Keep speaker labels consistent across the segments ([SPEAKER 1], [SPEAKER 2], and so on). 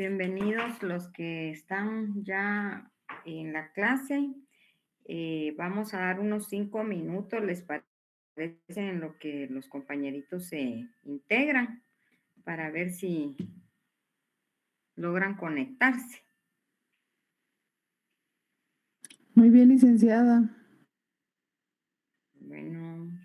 [SPEAKER 1] Bienvenidos los que están ya en la clase. Vamos a dar unos 5 minutos, ¿les parece? En lo que los compañeritos se integran para ver si logran conectarse.
[SPEAKER 2] Muy bien, licenciada.
[SPEAKER 1] Bueno.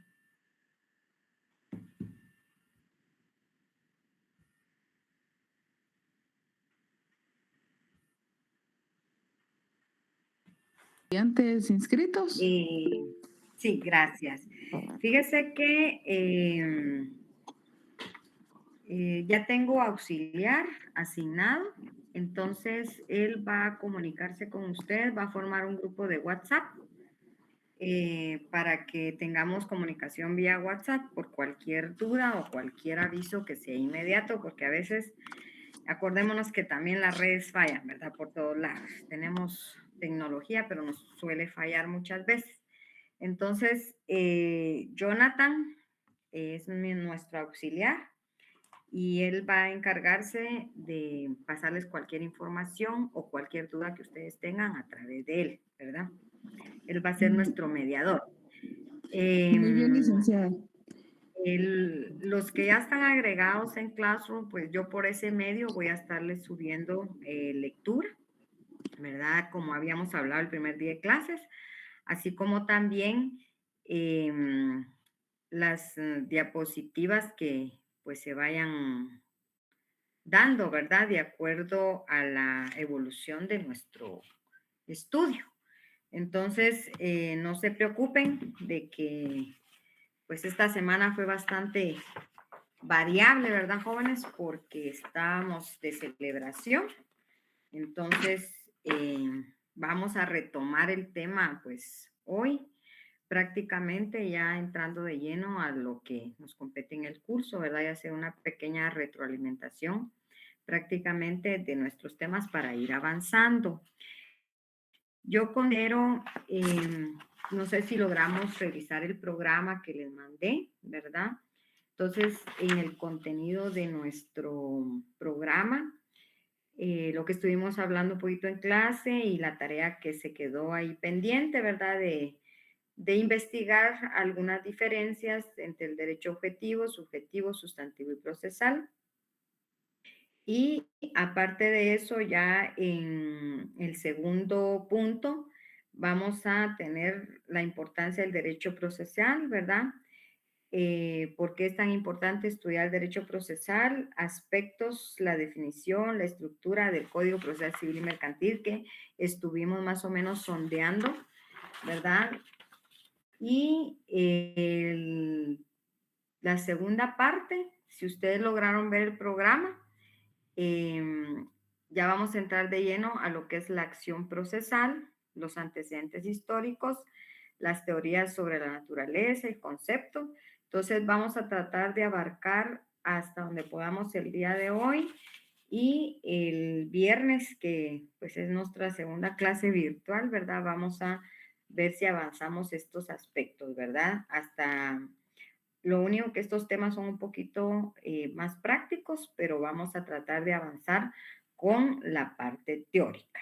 [SPEAKER 2] ¿Estudiantes inscritos?
[SPEAKER 1] Sí, gracias. Fíjese que ya tengo auxiliar asignado, entonces él va a comunicarse con usted, va a formar un grupo de WhatsApp para que tengamos comunicación vía WhatsApp por cualquier duda o cualquier aviso que sea inmediato, porque a veces, acordémonos que también las redes fallan, ¿verdad? Por todos lados. Tenemos tecnología, pero nos suele fallar muchas veces. Entonces, Jonathan es nuestro auxiliar y él va a encargarse de pasarles cualquier información o cualquier duda que ustedes tengan a través de él, ¿verdad? Él va a ser nuestro mediador.
[SPEAKER 2] Muy bien, licenciada.
[SPEAKER 1] Los que ya están agregados en Classroom, pues yo por ese medio voy a estarles subiendo lectura, ¿verdad? Como habíamos hablado el primer día de clases, así como también las diapositivas que pues se vayan dando, ¿verdad? De acuerdo a la evolución de nuestro estudio. Entonces, no se preocupen de que pues esta semana fue bastante variable, ¿verdad, jóvenes? Porque estábamos de celebración. Entonces, vamos a retomar el tema, pues, hoy, prácticamente ya entrando de lleno a lo que nos compete en el curso, ¿verdad? Y hacer una pequeña retroalimentación prácticamente de nuestros temas para ir avanzando. Yo considero, no sé si logramos revisar el programa que les mandé, ¿verdad? Entonces, en el contenido de nuestro programa, lo que estuvimos hablando un poquito en clase y la tarea que se quedó ahí pendiente, ¿verdad? De investigar algunas diferencias entre el derecho objetivo, subjetivo, sustantivo y procesal. Y aparte de eso, ya en el segundo punto, vamos a tener la importancia del derecho procesal, ¿verdad? ¿Por qué es tan importante estudiar el derecho procesal? Aspectos, la definición, la estructura del Código Procesal Civil y Mercantil que estuvimos más o menos sondeando, ¿verdad? Y la segunda parte, si ustedes lograron ver el programa, ya vamos a entrar de lleno a lo que es la acción procesal, los antecedentes históricos, las teorías sobre la naturaleza, el concepto. Entonces vamos a tratar de abarcar hasta donde podamos el día de hoy y el viernes, que pues es nuestra segunda clase virtual, ¿verdad? Vamos a ver si avanzamos estos aspectos, ¿verdad? Hasta lo único que estos temas son un poquito más prácticos, pero vamos a tratar de avanzar con la parte teórica.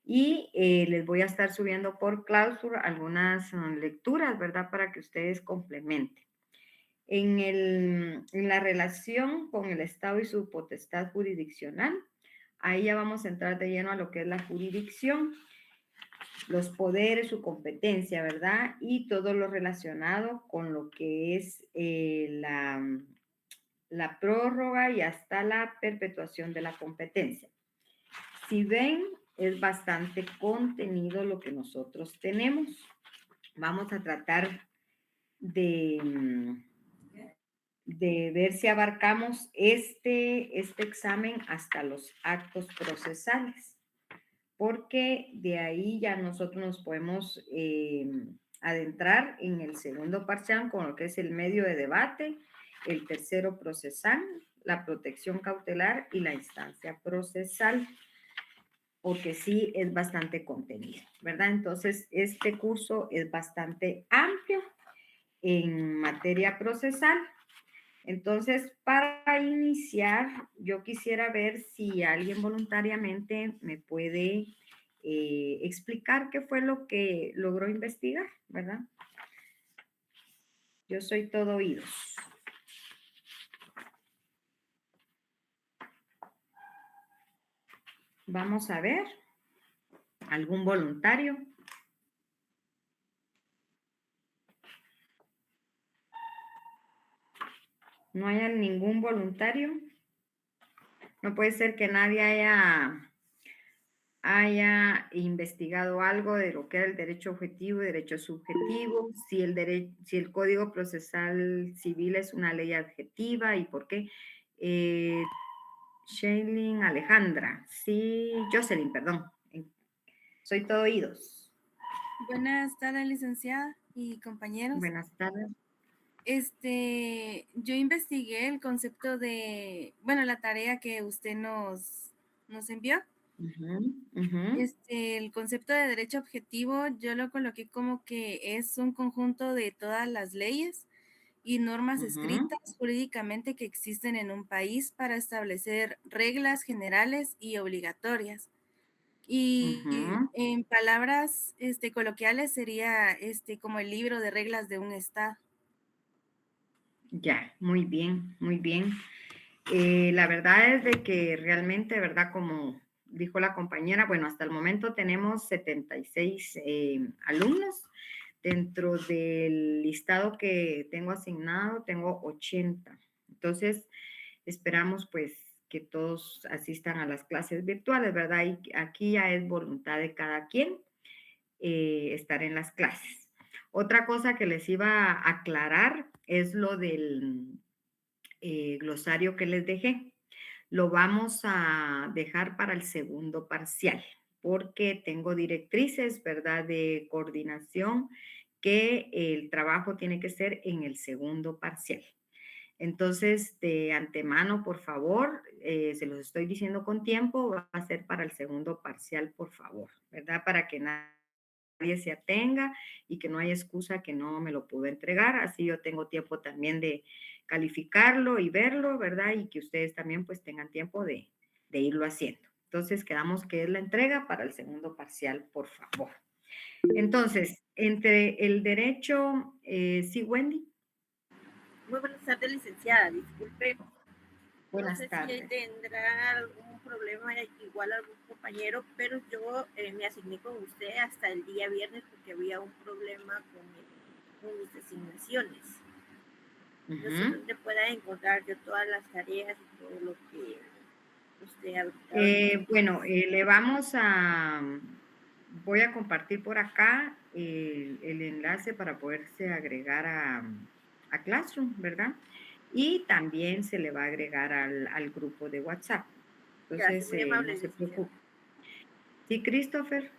[SPEAKER 1] Y les voy a estar subiendo por Clausura algunas lecturas, ¿verdad? Para que ustedes complementen. En la relación con el Estado y su potestad jurisdiccional, ahí ya vamos a entrar de lleno a lo que es la jurisdicción, los poderes, su competencia, ¿verdad? Y todo lo relacionado con lo que es la prórroga y hasta la perpetuación de la competencia. Si ven, es bastante contenido lo que nosotros tenemos. Vamos a tratar de ver si abarcamos este examen hasta los actos procesales, porque de ahí ya nosotros nos podemos adentrar en el segundo parcial con lo que es el medio de debate, el tercero procesal, la protección cautelar y la instancia procesal, porque sí es bastante contenido, ¿verdad? Entonces, este curso es bastante amplio en materia procesal. Entonces, para iniciar, yo quisiera ver si alguien voluntariamente me puede explicar qué fue lo que logró investigar, ¿verdad? Yo soy todo oídos. Vamos a ver. ¿Algún voluntario? ¿No hay ningún voluntario? No puede ser que nadie haya investigado algo de lo que era el derecho objetivo y derecho subjetivo, si el Código Procesal Civil es una ley adjetiva y por qué. Shailene Alejandra, sí, Jocelyn, perdón. Soy todo oídos.
[SPEAKER 3] Buenas tardes, licenciada y compañeros.
[SPEAKER 1] Buenas tardes.
[SPEAKER 3] Yo investigué el concepto de, bueno, la tarea que usted nos envió. El concepto de derecho objetivo yo lo coloqué como que es un conjunto de todas las leyes y normas escritas jurídicamente que existen en un país para establecer reglas generales y obligatorias. Y en palabras coloquiales sería como el libro de reglas de un estado.
[SPEAKER 1] Ya, muy bien, muy bien. La verdad es de que realmente, ¿verdad? Como dijo la compañera, bueno, hasta el momento tenemos 76 alumnos. Dentro del listado que tengo asignado, tengo 80. Entonces, esperamos pues que todos asistan a las clases virtuales, ¿verdad? Y aquí ya es voluntad de cada quien estar en las clases. Otra cosa que les iba a aclarar es lo del glosario que les dejé. Lo vamos a dejar para el segundo parcial, porque tengo directrices, ¿verdad?, de coordinación que el trabajo tiene que ser en el segundo parcial. Entonces, de antemano, por favor, se los estoy diciendo con tiempo, va a ser para el segundo parcial, por favor, ¿verdad? Para que nadie se atenga y que no haya excusa que no me lo pudo entregar. Así yo tengo tiempo también de calificarlo y verlo, ¿verdad? Y que ustedes también pues tengan tiempo de irlo haciendo. Entonces, quedamos que es la entrega para el segundo parcial, por favor. Entonces, entre el derecho, sí, Wendy.
[SPEAKER 4] Muy buenas tardes, licenciada. Disculpe.
[SPEAKER 1] Buenas tardes.
[SPEAKER 4] No sé si tendrá algún problema igual algún compañero, pero yo me asigné con usted hasta el día viernes porque había un problema con mis designaciones. No sé dónde pueda encontrar yo todas las tareas y todo lo que usted ha
[SPEAKER 1] bueno, voy a compartir por acá el enlace para poderse agregar a Classroom, ¿verdad? Y también se le va a agregar al grupo de WhatsApp. Entonces,
[SPEAKER 4] muy amable,
[SPEAKER 1] no se preocupe. Sí, Christopher.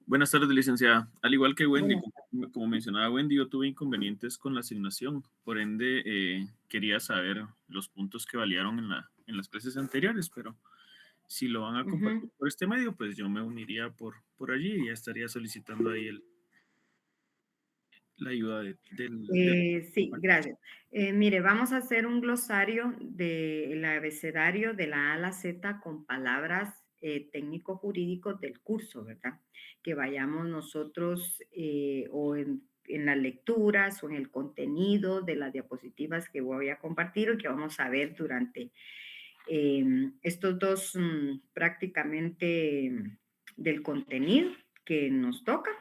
[SPEAKER 5] Buenas tardes, licenciada. Al igual que Wendy, como mencionaba Wendy, yo tuve inconvenientes con la asignación. Por ende, quería saber los puntos que validaron en las clases anteriores, pero si lo van a compartir por este medio, pues yo me uniría por allí y ya estaría solicitando ahí la ayuda
[SPEAKER 1] sí, gracias. Mire, vamos a hacer un glosario del abecedario de la A a la Z con palabras técnico-jurídicos del curso, ¿verdad? Que vayamos nosotros o en las lecturas o en el contenido de las diapositivas que voy a compartir o que vamos a ver durante estos dos prácticamente del contenido que nos toca.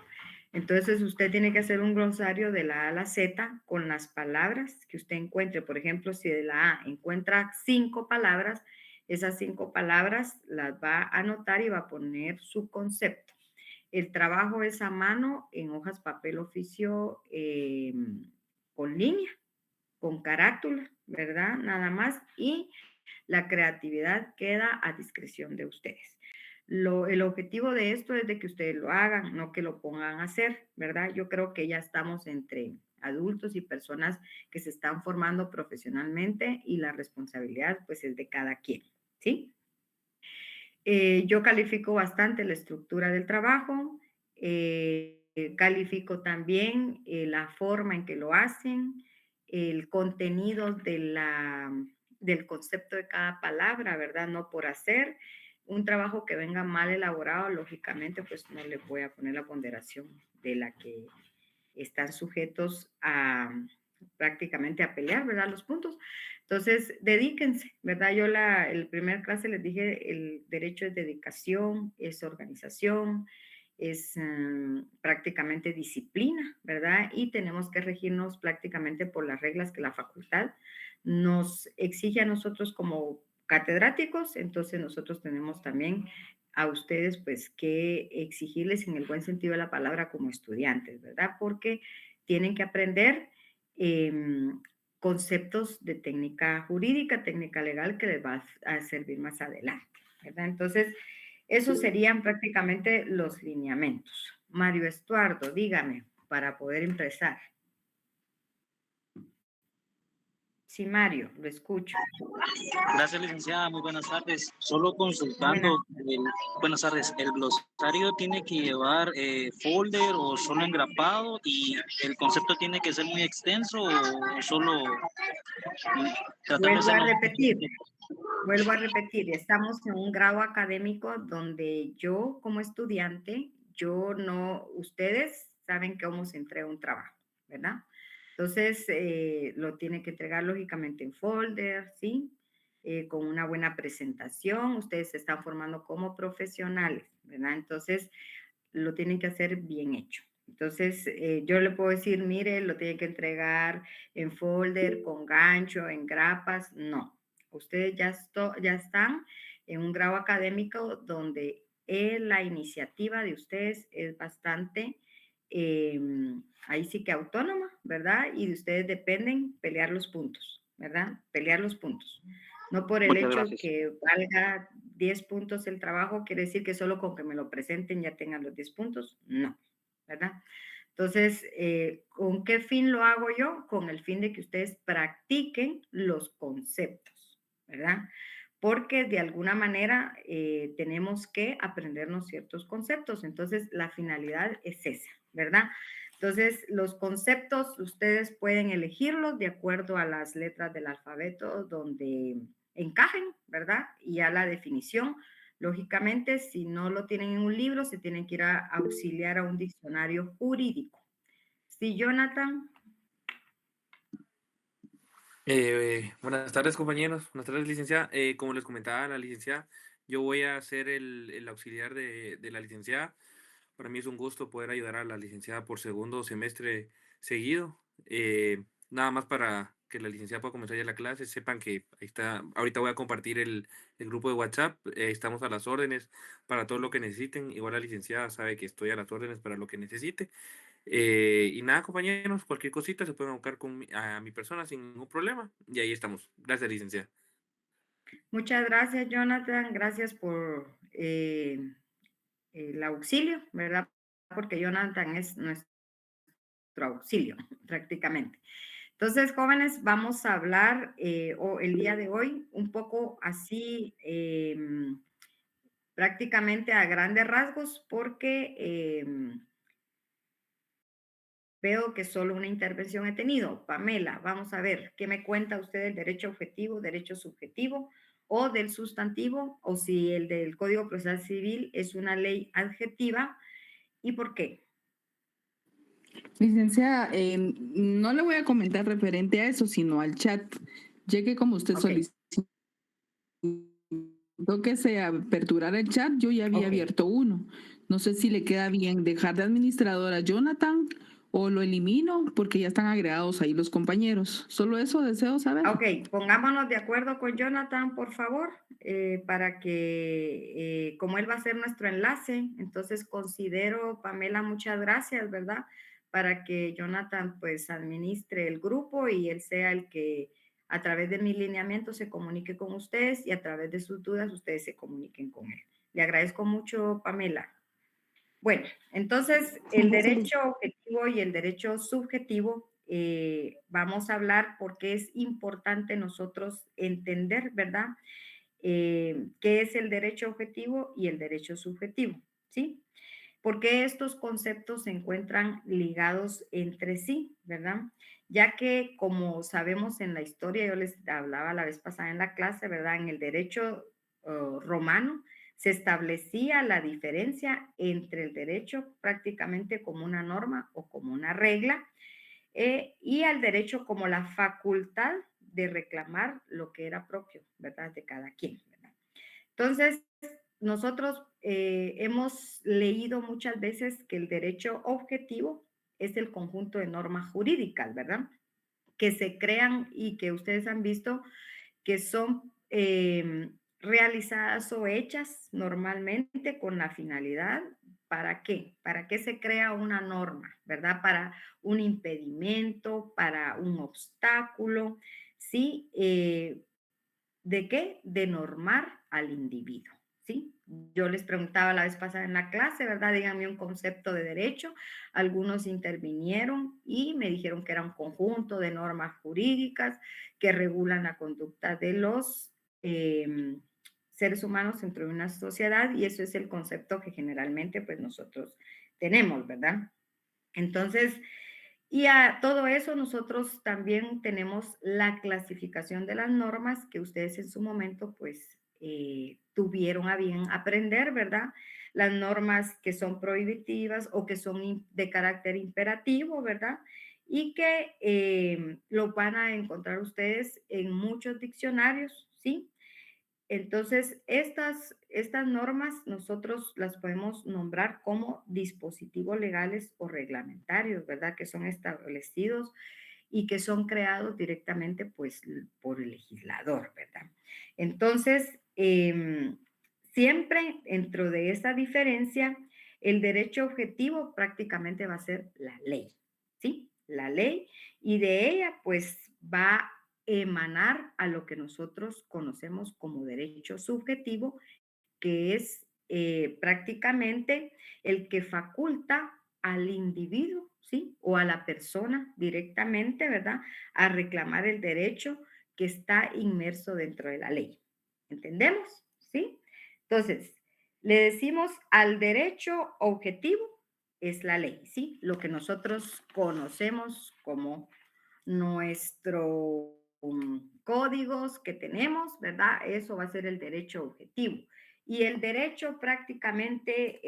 [SPEAKER 1] Entonces, usted tiene que hacer un glosario de la A a la Z con las palabras que usted encuentre. Por ejemplo, si de la A encuentra 5 palabras, esas 5 palabras las va a anotar y va a poner su concepto. El trabajo es a mano en hojas papel oficio con línea, con carátula, ¿verdad? Nada más. Y la creatividad queda a discreción de ustedes. El objetivo de esto es de que ustedes lo hagan, no que lo pongan a hacer, ¿verdad? Yo creo que ya estamos entre adultos y personas que se están formando profesionalmente y la responsabilidad pues es de cada quien, ¿sí? Yo califico bastante la estructura del trabajo, califico también la forma en que lo hacen, el contenido del concepto de cada palabra, ¿verdad? No por hacer. Un trabajo que venga mal elaborado, lógicamente, pues no le voy a poner la ponderación de la que están sujetos a prácticamente a pelear, ¿verdad? Los puntos. Entonces, dedíquense, ¿verdad? Yo el primer clase les dije, el derecho es dedicación, es organización, es prácticamente disciplina, ¿verdad? Y tenemos que regirnos prácticamente por las reglas que la facultad nos exige a nosotros como catedráticos, entonces nosotros tenemos también a ustedes pues que exigirles en el buen sentido de la palabra como estudiantes, ¿verdad? Porque tienen que aprender conceptos de técnica jurídica, técnica legal que les va a servir más adelante, ¿verdad? Entonces, esos serían prácticamente los lineamientos. Mario Estuardo, dígame, para poder empezar. Sí, Mario, lo escucho.
[SPEAKER 6] Gracias, licenciada. Muy buenas tardes. Solo consultando, buenas tardes. ¿El glosario tiene que llevar folder o solo engrapado? ¿Y el concepto tiene que ser muy extenso o solo
[SPEAKER 1] Vuelvo a repetir, estamos en un grado académico donde yo como estudiante, ustedes saben cómo se entrega un trabajo, ¿verdad? Entonces, lo tiene que entregar lógicamente en folder, ¿sí? Con una buena presentación. Ustedes se están formando como profesionales, ¿verdad? Entonces, lo tienen que hacer bien hecho. Entonces, yo le puedo decir, mire, lo tiene que entregar en folder, con gancho, en grapas. No. Ustedes ya están en un grado académico donde la iniciativa de ustedes es bastante ahí sí que autónoma, ¿verdad? Y de ustedes dependen pelear los puntos, ¿verdad? Pelear los puntos. No por el hecho que valga 10 puntos el trabajo, quiere decir que solo con que me lo presenten ya tengan los 10 puntos. No, ¿verdad? Entonces, ¿con qué fin lo hago yo? Con el fin de que ustedes practiquen los conceptos, ¿verdad? Porque de alguna manera tenemos que aprendernos ciertos conceptos. Entonces, la finalidad es esa, ¿verdad? Entonces, los conceptos ustedes pueden elegirlos de acuerdo a las letras del alfabeto donde encajen, ¿verdad? Y a la definición. Lógicamente, si no lo tienen en un libro, se tienen que ir a auxiliar a un diccionario jurídico. Sí, Jonathan.
[SPEAKER 7] Buenas tardes, compañeros. Buenas tardes, licenciada. Como les comentaba la licenciada, yo voy a ser el auxiliar de la licenciada. Para mí es un gusto poder ayudar a la licenciada por segundo semestre seguido. Nada más para que la licenciada pueda comenzar ya la clase, sepan que ahí está. Ahorita voy a compartir el grupo de WhatsApp. Estamos a las órdenes para todo lo que necesiten. Igual la licenciada sabe que estoy a las órdenes para lo que necesite. Y nada, compañeros, cualquier cosita se pueden buscar a mi persona sin ningún problema. Y ahí estamos. Gracias, licenciada.
[SPEAKER 1] Muchas gracias, Jonathan. Gracias por el auxilio, ¿verdad? Porque Jonathan es nuestro auxilio, prácticamente. Entonces, jóvenes, vamos a hablar el día de hoy un poco así, prácticamente a grandes rasgos, porque veo que solo una intervención he tenido. Pamela, vamos a ver, ¿qué me cuenta usted del derecho objetivo, derecho subjetivo o del sustantivo? O si el del Código Procesal Civil es una ley adjetiva y por qué.
[SPEAKER 2] Licenciada, no le voy a comentar referente a eso, sino al chat, ya que como usted solicitó que se aperturara el chat, yo ya había abierto uno. No sé si le queda bien dejar de administrador a Jonathan o lo elimino porque ya están agregados ahí los compañeros. Solo eso deseo saber.
[SPEAKER 1] Ok, pongámonos de acuerdo con Jonathan, por favor, para que, como él va a ser nuestro enlace, entonces considero, Pamela, muchas gracias, ¿verdad? Para que Jonathan pues administre el grupo y él sea el que a través de mis lineamientos se comunique con ustedes y a través de sus dudas ustedes se comuniquen con él. Le agradezco mucho, Pamela. Bueno, entonces el derecho objetivo y el derecho subjetivo, vamos a hablar porque es importante nosotros entender, ¿verdad? ¿Qué es el derecho objetivo y el derecho subjetivo? ¿Sí? porque estos conceptos se encuentran ligados entre sí, ¿verdad? Ya que, como sabemos en la historia, yo les hablaba la vez pasada en la clase, ¿verdad? En el derecho romano se establecía la diferencia entre el derecho prácticamente como una norma o como una regla, y al derecho como la facultad de reclamar lo que era propio, ¿verdad? De cada quien, ¿verdad? Entonces, nosotros hemos leído muchas veces que el derecho objetivo es el conjunto de normas jurídicas, ¿verdad? Que se crean y que ustedes han visto que son realizadas o hechas normalmente con la finalidad, ¿para qué? ¿Para qué se crea una norma, verdad? Para un impedimento, para un obstáculo, ¿sí? ¿De qué? De normar al individuo, ¿sí? Yo les preguntaba la vez pasada en la clase, ¿verdad? Díganme un concepto de derecho. Algunos intervinieron y me dijeron que era un conjunto de normas jurídicas que regulan la conducta de los seres humanos dentro de una sociedad, y eso es el concepto que generalmente pues nosotros tenemos, ¿verdad? Entonces, y a todo eso nosotros también tenemos la clasificación de las normas que ustedes en su momento pues tuvieron a bien aprender, ¿verdad? Las normas que son prohibitivas o que son de carácter imperativo, ¿verdad? Y que lo van a encontrar ustedes en muchos diccionarios, ¿sí? Entonces, estas normas nosotros las podemos nombrar como dispositivos legales o reglamentarios, ¿verdad? Que son establecidos y que son creados directamente, pues, por el legislador, ¿verdad? Entonces, siempre dentro de esa diferencia, el derecho objetivo prácticamente va a ser la ley, ¿sí? La ley, y de ella, pues, va emanar a lo que nosotros conocemos como derecho subjetivo, que es prácticamente el que faculta al individuo, ¿sí? O a la persona directamente, ¿verdad? A reclamar el derecho que está inmerso dentro de la ley. ¿Entendemos? ¿Sí? Entonces, le decimos al derecho objetivo es la ley, ¿sí? Lo que nosotros conocemos como nuestro códigos que tenemos, ¿verdad? Eso va a ser el derecho objetivo. Y el derecho prácticamente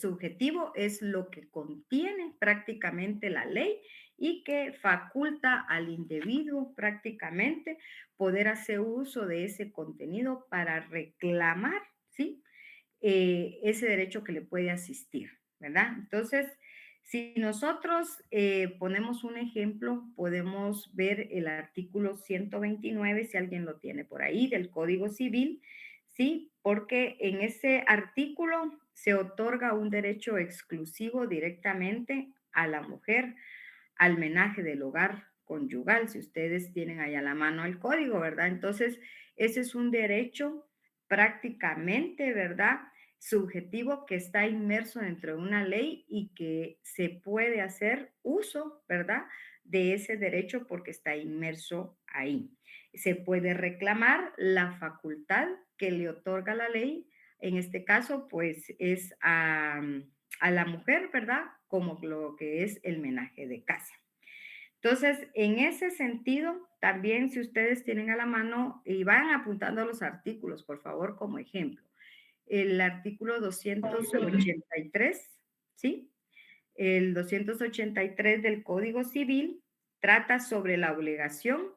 [SPEAKER 1] subjetivo es lo que contiene prácticamente la ley y que faculta al individuo prácticamente poder hacer uso de ese contenido para reclamar, ¿sí? Ese derecho que le puede asistir, ¿verdad? Entonces, si nosotros ponemos un ejemplo, podemos ver el artículo 129, si alguien lo tiene por ahí, del Código Civil, ¿sí? Porque en ese artículo se otorga un derecho exclusivo directamente a la mujer al menaje del hogar conyugal, si ustedes tienen ahí a la mano el código, ¿verdad? Entonces, ese es un derecho prácticamente, ¿verdad? Subjetivo que está inmerso dentro de una ley y que se puede hacer uso, ¿verdad? De ese derecho porque está inmerso ahí. Se puede reclamar la facultad que le otorga la ley. En este caso, pues es a la mujer, ¿verdad? Como lo que es el menaje de casa. Entonces, en ese sentido, también si ustedes tienen a la mano y van apuntando los artículos, por favor, como ejemplo. El artículo 283, ¿sí? El 283 del Código Civil trata sobre la obligación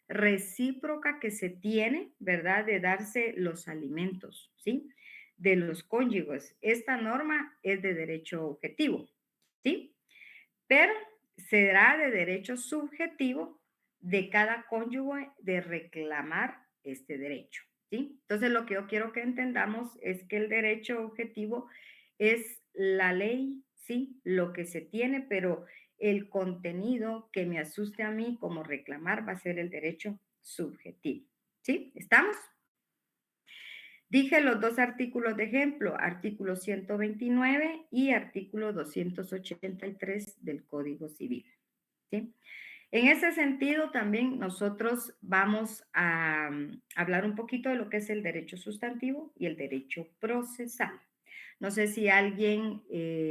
[SPEAKER 1] recíproca que se tiene, ¿verdad?, de darse los alimentos, ¿sí?, de los cónyuges. Esta norma es de derecho objetivo, ¿sí? Pero será de derecho subjetivo de cada cónyuge de reclamar este derecho, ¿sí? Entonces, lo que yo quiero que entendamos es que el derecho objetivo es la ley, ¿sí? Lo que se tiene, pero el contenido que me asuste a mí como reclamar va a ser el derecho subjetivo, ¿sí? ¿Estamos? Dije los dos artículos de ejemplo, artículo 129 y artículo 283 del Código Civil, ¿sí? En ese sentido, también nosotros vamos a hablar un poquito de lo que es el derecho sustantivo y el derecho procesal. No sé si alguien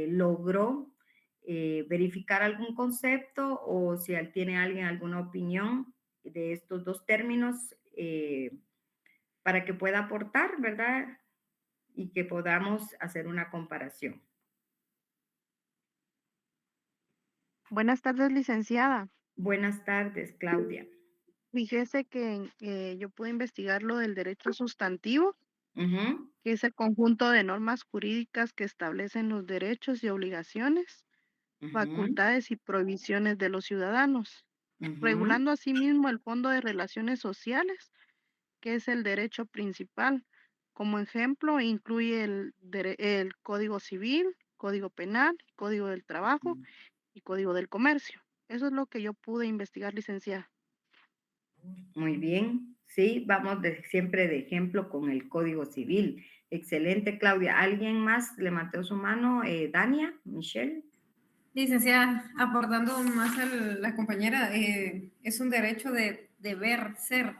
[SPEAKER 1] logró verificar algún concepto o si tiene alguien alguna opinión de estos dos términos para que pueda aportar, ¿verdad? Y que podamos hacer una comparación.
[SPEAKER 8] Buenas tardes, licenciada.
[SPEAKER 1] Buenas tardes, Claudia.
[SPEAKER 8] Fíjese que yo pude investigar lo del derecho sustantivo,
[SPEAKER 1] Ujú,
[SPEAKER 8] que es el conjunto de normas jurídicas que establecen los derechos y obligaciones,
[SPEAKER 1] ujú,
[SPEAKER 8] facultades y prohibiciones de los ciudadanos,
[SPEAKER 1] ujú,
[SPEAKER 8] regulando asimismo el Fondo de Relaciones Sociales, que es el derecho principal. Como ejemplo, incluye el Código Civil, Código Penal, Código del Trabajo y Código del Comercio. Eso es lo que yo pude investigar, licenciada.
[SPEAKER 1] muy bien, sí, vamos siempre de ejemplo con el Código Civil. Excelente, Claudia. ¿Alguien más levantó su mano? Dania, Michelle.
[SPEAKER 9] Licenciada, aportando más a la compañera, es un derecho de deber ser,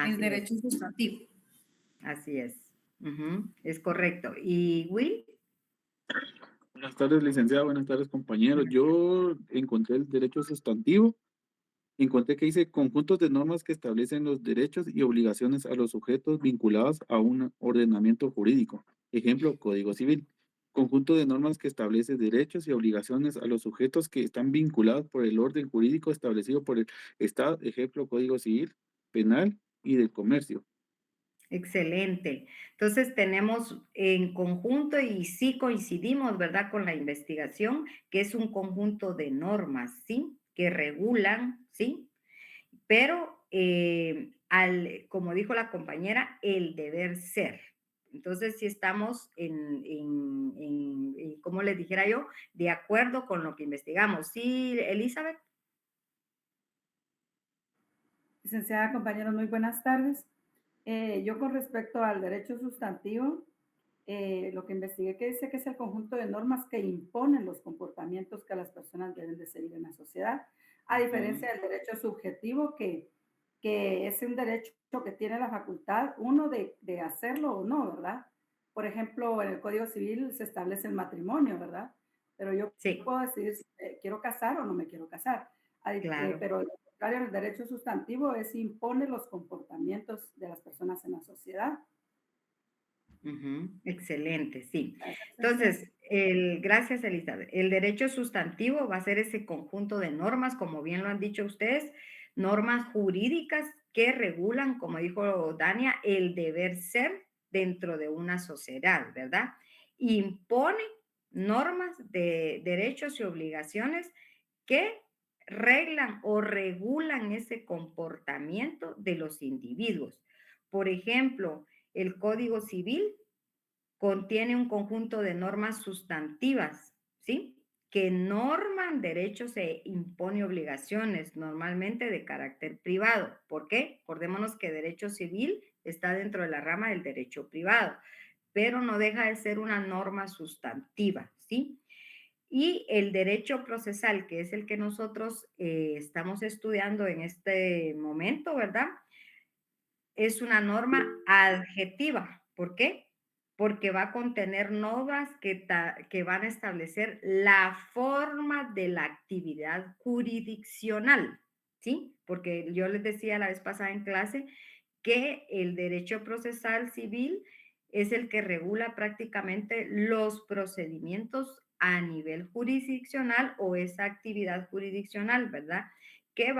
[SPEAKER 9] el
[SPEAKER 1] Así
[SPEAKER 9] derecho
[SPEAKER 1] es,
[SPEAKER 9] sustantivo.
[SPEAKER 1] así es. Ujú, es correcto. ¿Y Will?
[SPEAKER 10] Buenas tardes, licenciada. Buenas tardes, compañeros. Yo encontré el derecho sustantivo. Encontré que dice conjuntos de normas que establecen los derechos y obligaciones a los sujetos vinculados a un ordenamiento jurídico. Ejemplo, Código Civil. Conjunto de normas que establece derechos y obligaciones a los sujetos que están vinculados por el orden jurídico establecido por el Estado. Ejemplo, Código Civil, Penal y del Comercio.
[SPEAKER 1] Excelente. Entonces tenemos en conjunto y sí coincidimos, ¿verdad? Con la investigación, que es un conjunto de normas, ¿sí? Que regulan, ¿sí? Pero como dijo la compañera, el deber ser. Entonces, si estamos como les dijera yo, de acuerdo con lo que investigamos. Sí, Elizabeth.
[SPEAKER 11] Licenciada, compañeros, muy buenas tardes. Yo con respecto al derecho sustantivo, lo que investigué que dice que es el conjunto de normas que imponen los comportamientos que las personas deben de seguir en la sociedad, a diferencia del derecho subjetivo que es un derecho que tiene la facultad, uno, de hacerlo o no, ¿verdad? Por ejemplo, en el Código Civil se establece el matrimonio, ¿verdad? Pero yo
[SPEAKER 1] Sí,
[SPEAKER 11] puedo decidir si quiero casar o no me quiero casar.
[SPEAKER 1] claro.
[SPEAKER 11] Pero lo contrario, el derecho sustantivo es impone los comportamientos de las personas en la sociedad.
[SPEAKER 1] Ujú, excelente, sí.
[SPEAKER 11] Gracias,
[SPEAKER 1] Entonces, gracias, Elizabeth. El derecho sustantivo va a ser ese conjunto de normas, como bien lo han dicho ustedes, normas jurídicas que regulan, como dijo Dania, el deber ser dentro de una sociedad, ¿verdad? Impone normas de derechos y obligaciones que reglan o regulan ese comportamiento de los individuos. Por ejemplo, el Código Civil contiene un conjunto de normas sustantivas, ¿sí? Que norman derechos e impone obligaciones, normalmente de carácter privado. ¿Por qué? Acordémonos que derecho civil está dentro de la rama del derecho privado, pero no deja de ser una norma sustantiva, ¿sí? Y el derecho procesal, que es el que nosotros estamos estudiando en este momento, ¿verdad? Es una norma adjetiva. ¿Por qué? Porque va a contener normas que van a establecer la forma de la actividad jurisdiccional, ¿sí? Porque yo les decía la vez pasada en clase que el derecho procesal civil es el que regula prácticamente los procedimientos a nivel jurisdiccional o esa actividad jurisdiccional, ¿verdad? Que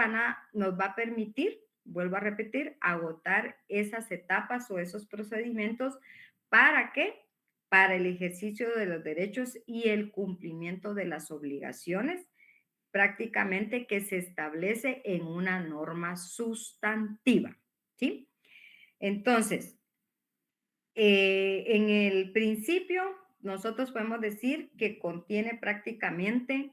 [SPEAKER 1] nos va a permitir, vuelvo a repetir, agotar esas etapas o esos procedimientos. ¿Para qué? Para el ejercicio de los derechos y el cumplimiento de las obligaciones prácticamente que se establece en una norma sustantiva, ¿sí? Entonces, en el principio, nosotros podemos decir que contiene prácticamente,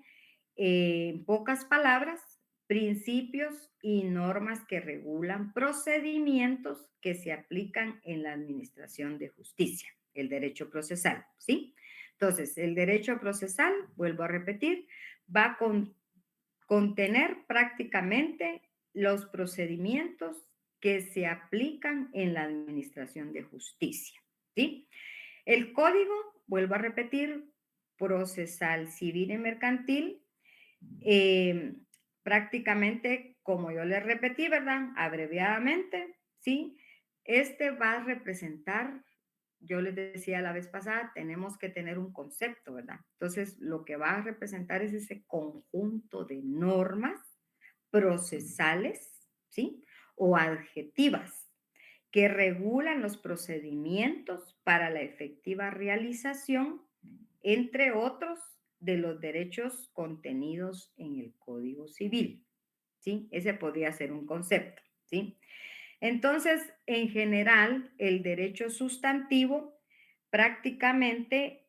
[SPEAKER 1] en pocas palabras, principios y normas que regulan procedimientos que se aplican en la administración de justicia, el derecho procesal, ¿sí? Entonces, el derecho procesal, vuelvo a repetir, va a contener prácticamente los procedimientos que se aplican en la administración de justicia, ¿sí? El código, vuelvo a repetir, procesal civil y mercantil, prácticamente, como yo les repetí, ¿verdad? Abreviadamente, ¿sí? Este va a representar, yo les decía la vez pasada, tenemos que tener un concepto, ¿verdad? Entonces, lo que va a representar es ese conjunto de normas procesales, ¿sí? O adjetivas que regulan los procedimientos para la efectiva realización, entre otros, de los derechos contenidos en el Código Civil, ¿sí? Ese podría ser un concepto, ¿sí? Entonces, en general, el derecho sustantivo prácticamente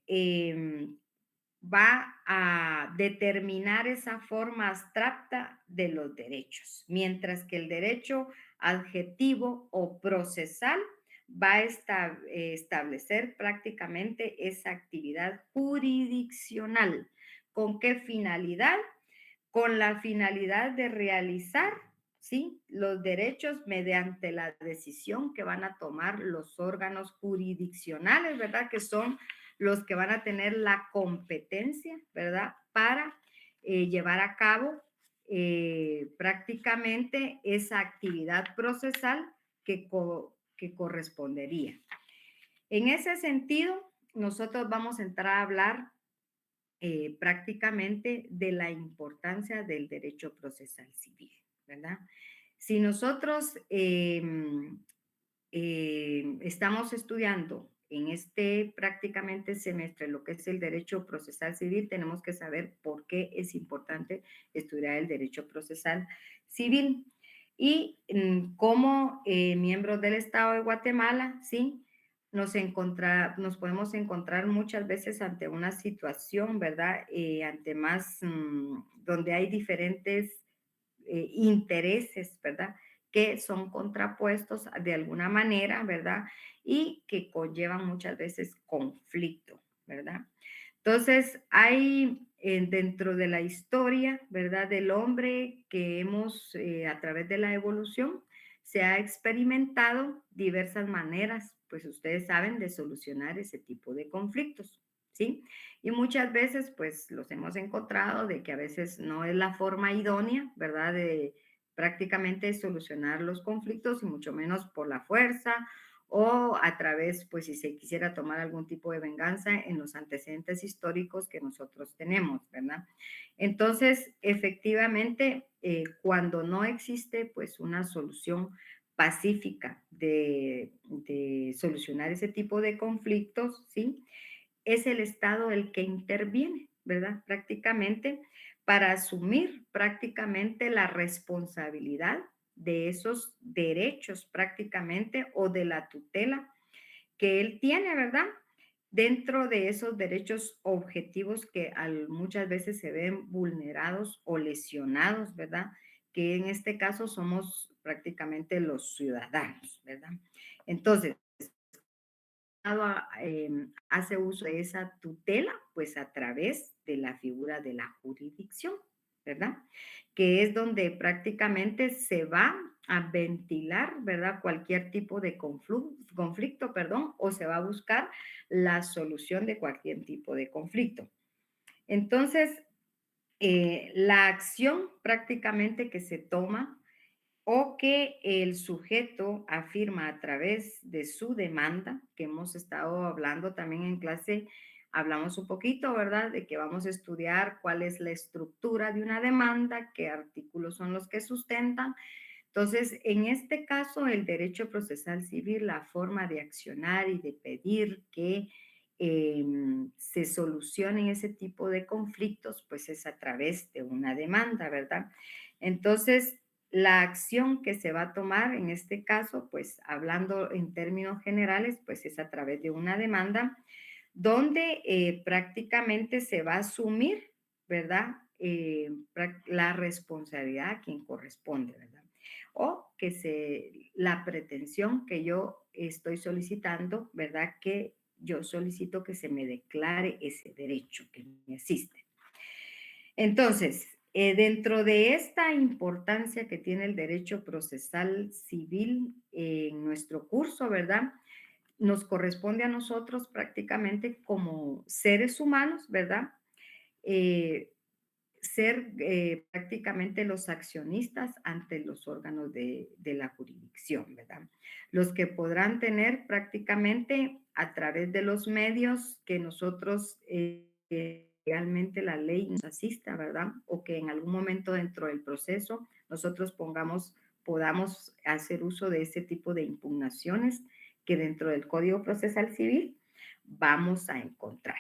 [SPEAKER 1] va a determinar esa forma abstracta de los derechos, mientras que el derecho adjetivo o procesal va a establecer prácticamente esa actividad jurisdiccional. ¿Con qué finalidad? Con la finalidad de realizar, ¿sí?, los derechos mediante la decisión que van a tomar los órganos jurisdiccionales, ¿verdad?, que son los que van a tener la competencia, ¿verdad?, para llevar a cabo prácticamente esa actividad procesal que correspondería. En ese sentido, nosotros vamos a entrar a hablar prácticamente de la importancia del derecho procesal civil, ¿verdad? Si nosotros estamos estudiando en este prácticamente semestre lo que es el derecho procesal civil, tenemos que saber por qué es importante estudiar el derecho procesal civil. Y como miembros del Estado de Guatemala, ¿sí?, nos podemos encontrar muchas veces ante una situación, ¿verdad?, ante más, donde hay diferentes intereses, ¿verdad?, que son contrapuestos de alguna manera, ¿verdad?, y que conllevan muchas veces conflicto, ¿verdad? Entonces, hay dentro de la historia, ¿verdad?, del hombre que hemos, a través de la evolución, se ha experimentado diversas maneras, pues ustedes saben, de solucionar ese tipo de conflictos, ¿sí? Y muchas veces, pues los hemos encontrado de que a veces no es la forma idónea, ¿verdad?, de prácticamente solucionar los conflictos y mucho menos por la fuerza o a través, pues si se quisiera tomar algún tipo de venganza en los antecedentes históricos que nosotros tenemos, ¿verdad? Entonces, efectivamente, cuando no existe, pues una solución pacífica de solucionar ese tipo de conflictos, ¿sí?, es el Estado el que interviene, ¿verdad?, prácticamente para asumir prácticamente la responsabilidad de esos derechos prácticamente o de la tutela que él tiene, ¿verdad?, dentro de esos derechos objetivos que muchas veces se ven vulnerados o lesionados, ¿verdad?, que en este caso somos prácticamente los ciudadanos, ¿verdad? Entonces, hace uso de esa tutela, pues a través de la figura de la jurisdicción, ¿verdad? Que es donde prácticamente se va a ventilar, ¿verdad?, cualquier tipo de conflicto, perdón, o se va a buscar la solución de cualquier tipo de conflicto. Entonces, la acción prácticamente que se toma o que el sujeto afirma a través de su demanda, que hemos estado hablando también en clase, hablamos un poquito, ¿verdad?, de que vamos a estudiar cuál es la estructura de una demanda, qué artículos son los que sustentan. Entonces, en este caso, el derecho procesal civil, la forma de accionar y de pedir que se solucionen ese tipo de conflictos, pues es a través de una demanda, ¿verdad? Entonces, la acción que se va a tomar en este caso, pues hablando en términos generales, pues es a través de una demanda donde prácticamente se va a asumir, ¿verdad?, la responsabilidad a quien corresponde, ¿verdad? O que la pretensión que yo estoy solicitando, ¿verdad?, que yo solicito que se me declare ese derecho que me existe. Entonces, dentro de esta importancia que tiene el derecho procesal civil en nuestro curso, ¿verdad?, nos corresponde a nosotros prácticamente como seres humanos, ¿verdad? Ser prácticamente los accionistas ante los órganos de la jurisdicción, ¿verdad? Los que podrán tener prácticamente a través de los medios que nosotros realmente la ley nos asista, ¿verdad? O que en algún momento dentro del proceso nosotros podamos hacer uso de ese tipo de impugnaciones que dentro del Código Procesal Civil vamos a encontrar.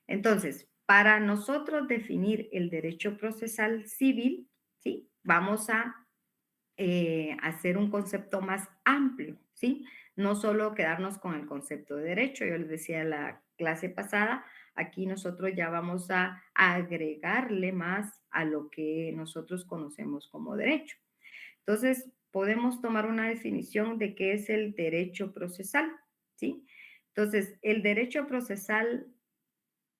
[SPEAKER 1] Entonces, para nosotros definir el derecho procesal civil, ¿sí? Vamos a hacer un concepto más amplio, ¿sí? No solo quedarnos con el concepto de derecho. Yo les decía en la clase pasada, aquí nosotros ya vamos a agregarle más a lo que nosotros conocemos como derecho. Entonces, podemos tomar una definición de qué es el derecho procesal, ¿sí? Entonces, el derecho procesal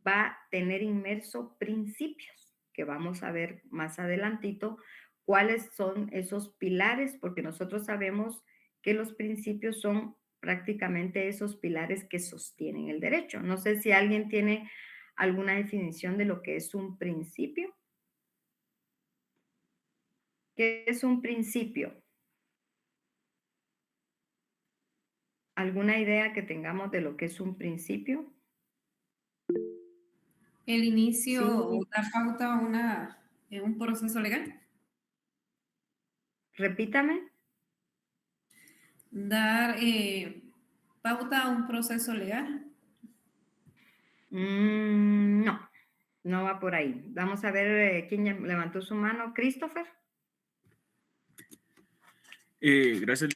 [SPEAKER 1] va a tener inmerso principios, que vamos a ver más adelantito cuáles son esos pilares, porque nosotros sabemos que los principios son prácticamente esos pilares que sostienen el derecho. No sé si alguien tiene alguna definición de lo que es un principio. ¿Qué es un principio? ¿Alguna idea que tengamos de lo que es un principio?
[SPEAKER 9] El inicio
[SPEAKER 1] Sí.
[SPEAKER 9] o la pauta en un proceso legal.
[SPEAKER 1] Repítame.
[SPEAKER 9] Dar pauta a un proceso legal.
[SPEAKER 1] No, no va por ahí. Vamos a ver quién levantó su mano. Christopher.
[SPEAKER 5] Gracias,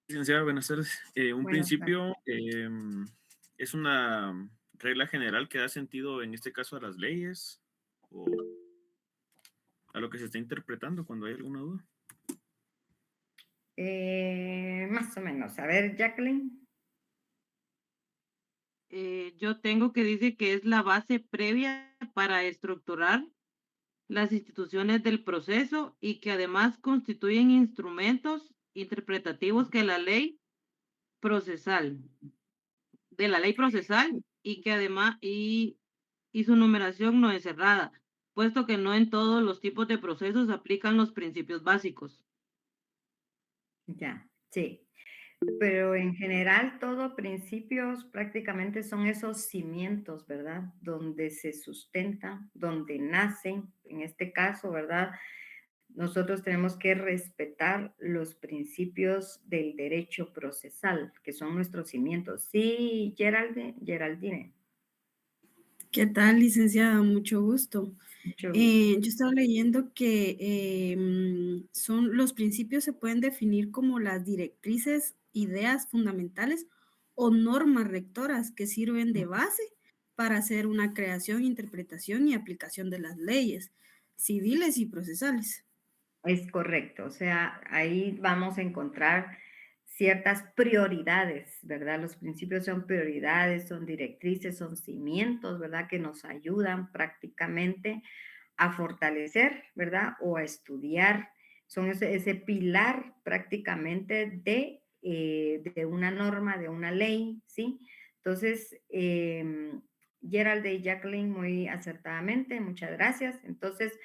[SPEAKER 5] licenciada. Buenas tardes. Un
[SPEAKER 1] Buenas
[SPEAKER 5] principio es una regla general que da sentido, en este caso, a las leyes o a lo que se está interpretando cuando hay alguna duda.
[SPEAKER 1] Más o menos. A ver, Jacqueline.
[SPEAKER 12] Yo tengo que dice que es la base previa para estructurar las instituciones del proceso y que además constituyen instrumentos interpretativos de la ley procesal y que además y su numeración no es cerrada, puesto que no en todos los tipos de procesos aplican los principios básicos.
[SPEAKER 1] Ya, sí. Pero en general, todos principios prácticamente son esos cimientos, ¿verdad? Donde se sustentan, donde nacen, en este caso, ¿verdad? Nosotros tenemos que respetar los principios del derecho procesal, que son nuestros cimientos. Sí, Geraldine.
[SPEAKER 13] ¿Qué tal, licenciada? Mucho gusto.
[SPEAKER 1] Mucho
[SPEAKER 13] Yo estaba leyendo que los principios se pueden definir como las directrices, ideas fundamentales o normas rectoras que sirven de base para hacer una creación, interpretación y aplicación de las leyes civiles y procesales.
[SPEAKER 1] Es correcto, o sea, ahí vamos a encontrar ciertas prioridades, ¿verdad? Los principios son prioridades, son directrices, son cimientos, ¿verdad? Que nos ayudan prácticamente a fortalecer, ¿verdad? O a estudiar. Son ese pilar prácticamente de una norma, de una ley, ¿sí? Entonces, Gerald y Jacqueline, muy acertadamente, muchas gracias. Entonces,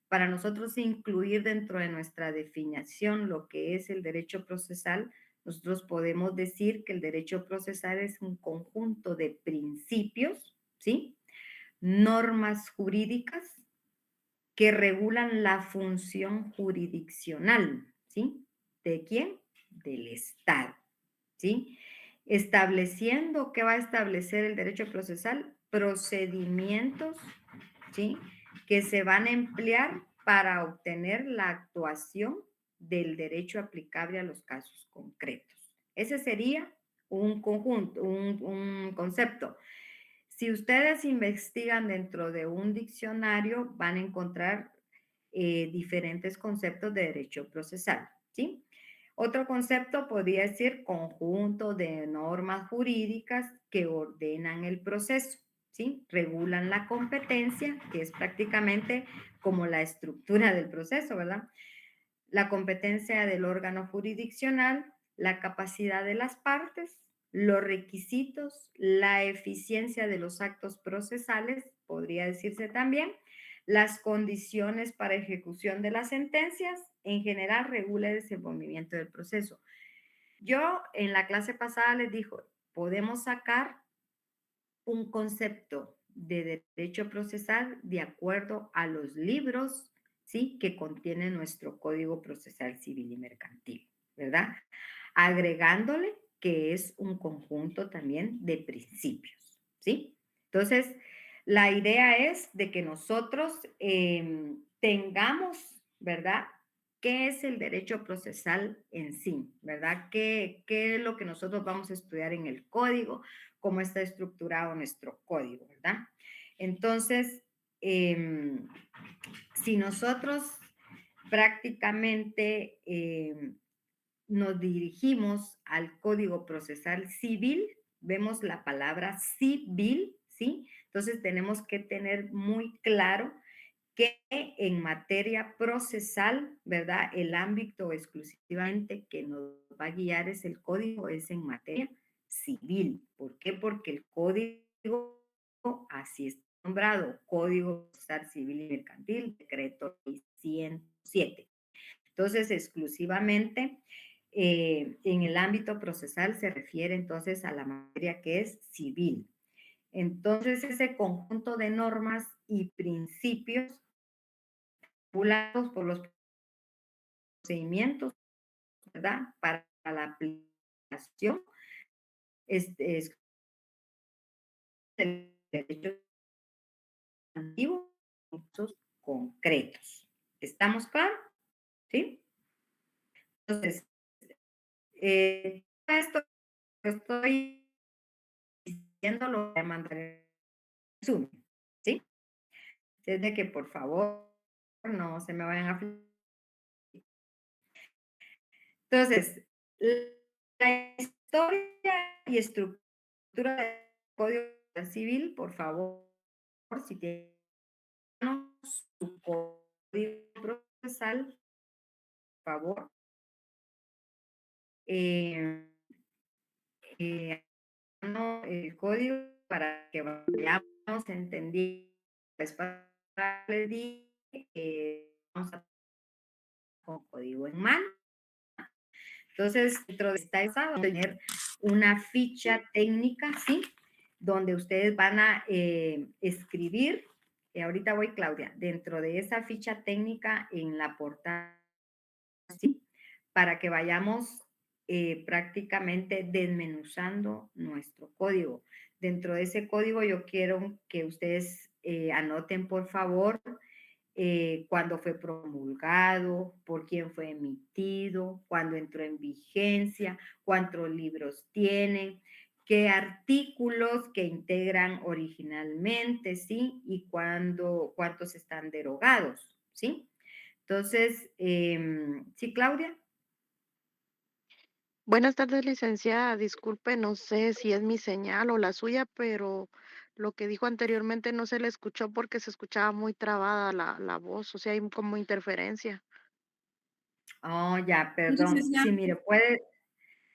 [SPEAKER 1] para nosotros incluir dentro de nuestra definición lo que es el derecho procesal, nosotros podemos decir que el derecho procesal es un conjunto de principios, ¿sí? Normas jurídicas que regulan la función jurisdiccional, ¿sí? ¿De quién? Del Estado, ¿sí? Estableciendo, ¿qué va a establecer el derecho procesal? Procedimientos, ¿sí? Que se van a emplear para obtener la actuación del derecho aplicable a los casos concretos. Ese sería un conjunto, un concepto. Si ustedes investigan dentro de un diccionario, van a encontrar diferentes conceptos de derecho procesal, ¿sí? Otro concepto podría ser conjunto de normas jurídicas que ordenan el proceso, ¿sí? Regulan la competencia, que es prácticamente como la estructura del proceso, ¿verdad? La competencia del órgano jurisdiccional, la capacidad de las partes, los requisitos, la eficiencia de los actos procesales, podría decirse también, las condiciones para ejecución de las sentencias, en general regula el desenvolvimiento del proceso. Yo en la clase pasada les dijo, podemos sacar un concepto de derecho procesal de acuerdo a los libros, ¿sí?, que contiene nuestro Código Procesal Civil y Mercantil, ¿verdad? Agregándole que es un conjunto también de principios, ¿sí? Entonces, la idea es de que nosotros tengamos, ¿verdad?, qué es el derecho procesal en sí, ¿verdad? ¿Qué es lo que nosotros vamos a estudiar en el código? ¿Cómo está estructurado nuestro código, verdad? Entonces, si nosotros prácticamente nos dirigimos al Código Procesal Civil, vemos la palabra civil, ¿sí? Entonces tenemos que tener muy claro que en materia procesal, ¿verdad? El ámbito exclusivamente que nos va a guiar es el código, es en materia civil. ¿Por qué? Porque el código, así es nombrado, Código Procesal Civil y Mercantil, decreto 107. Entonces, exclusivamente en el ámbito procesal se refiere entonces a la materia que es civil. Entonces, ese conjunto de normas y principios regulados por los procedimientos, ¿verdad?, para la aplicación es del derecho antiguo, concretos. ¿Estamos claros? ¿Sí? Entonces, esto que estoy diciendo lo voy a mandar en Zoom, ¿sí? Es de que por favor no se me vayan a... Entonces, la historia y estructura del Código Civil, por favor, si tienen su código procesal, por favor, el código para que vayamos entendiendo. Les dije, vamos a con código en mano. Entonces, dentro de esta vamos a tener una ficha técnica, ¿sí?, donde ustedes van a escribir, ahorita voy, Claudia, dentro de esa ficha técnica en la portada, ¿sí?, para que vayamos prácticamente desmenuzando nuestro código. Dentro de ese código yo quiero que ustedes anoten, por favor, cuándo fue promulgado, por quién fue emitido, cuándo entró en vigencia, cuántos libros tienen, qué artículos que integran originalmente, ¿sí? Y cuántos están derogados, ¿sí? Entonces, ¿sí, Claudia?
[SPEAKER 8] Buenas tardes, licenciada. Disculpe, no sé si es mi señal o la suya, pero lo que dijo anteriormente no se le escuchó porque se escuchaba muy trabada la voz, o sea, hay como interferencia.
[SPEAKER 1] Oh, ya, perdón. Sí, mire,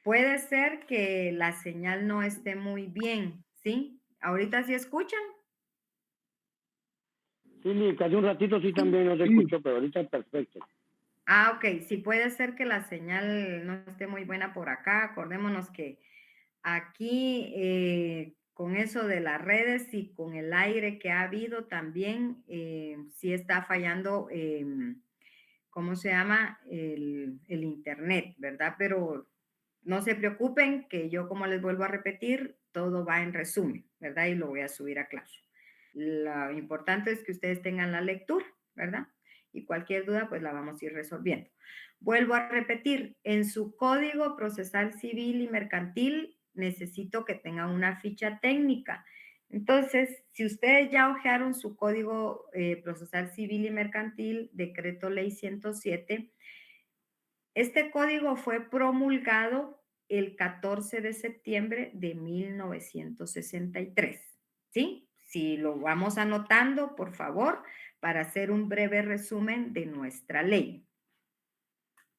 [SPEAKER 1] puede ser que la señal no esté muy bien, ¿sí? ¿Ahorita sí escuchan?
[SPEAKER 14] Sí, casi un ratito sí también no se escuchó, pero ahorita perfecto.
[SPEAKER 1] Ah, ok. Sí, puede ser que la señal no esté muy buena por acá. Acordémonos que aquí, con eso de las redes y con el aire que ha habido también, sí está fallando, ¿cómo se llama? El internet, ¿verdad? Pero no se preocupen que yo, como les vuelvo a repetir, todo va en resumen, ¿verdad? Y lo voy a subir a Classroom. Lo importante es que ustedes tengan la lectura, ¿verdad? Y cualquier duda, pues la vamos a ir resolviendo. Vuelvo a repetir, en su Código Procesal Civil y Mercantil necesito que tengan una ficha técnica. Entonces, si ustedes ya hojearon su Código Procesal Civil y Mercantil, Decreto Ley 107, este código fue promulgado el 14 de septiembre de 1963, ¿sí? Si lo vamos anotando, por favor, para hacer un breve resumen de nuestra ley,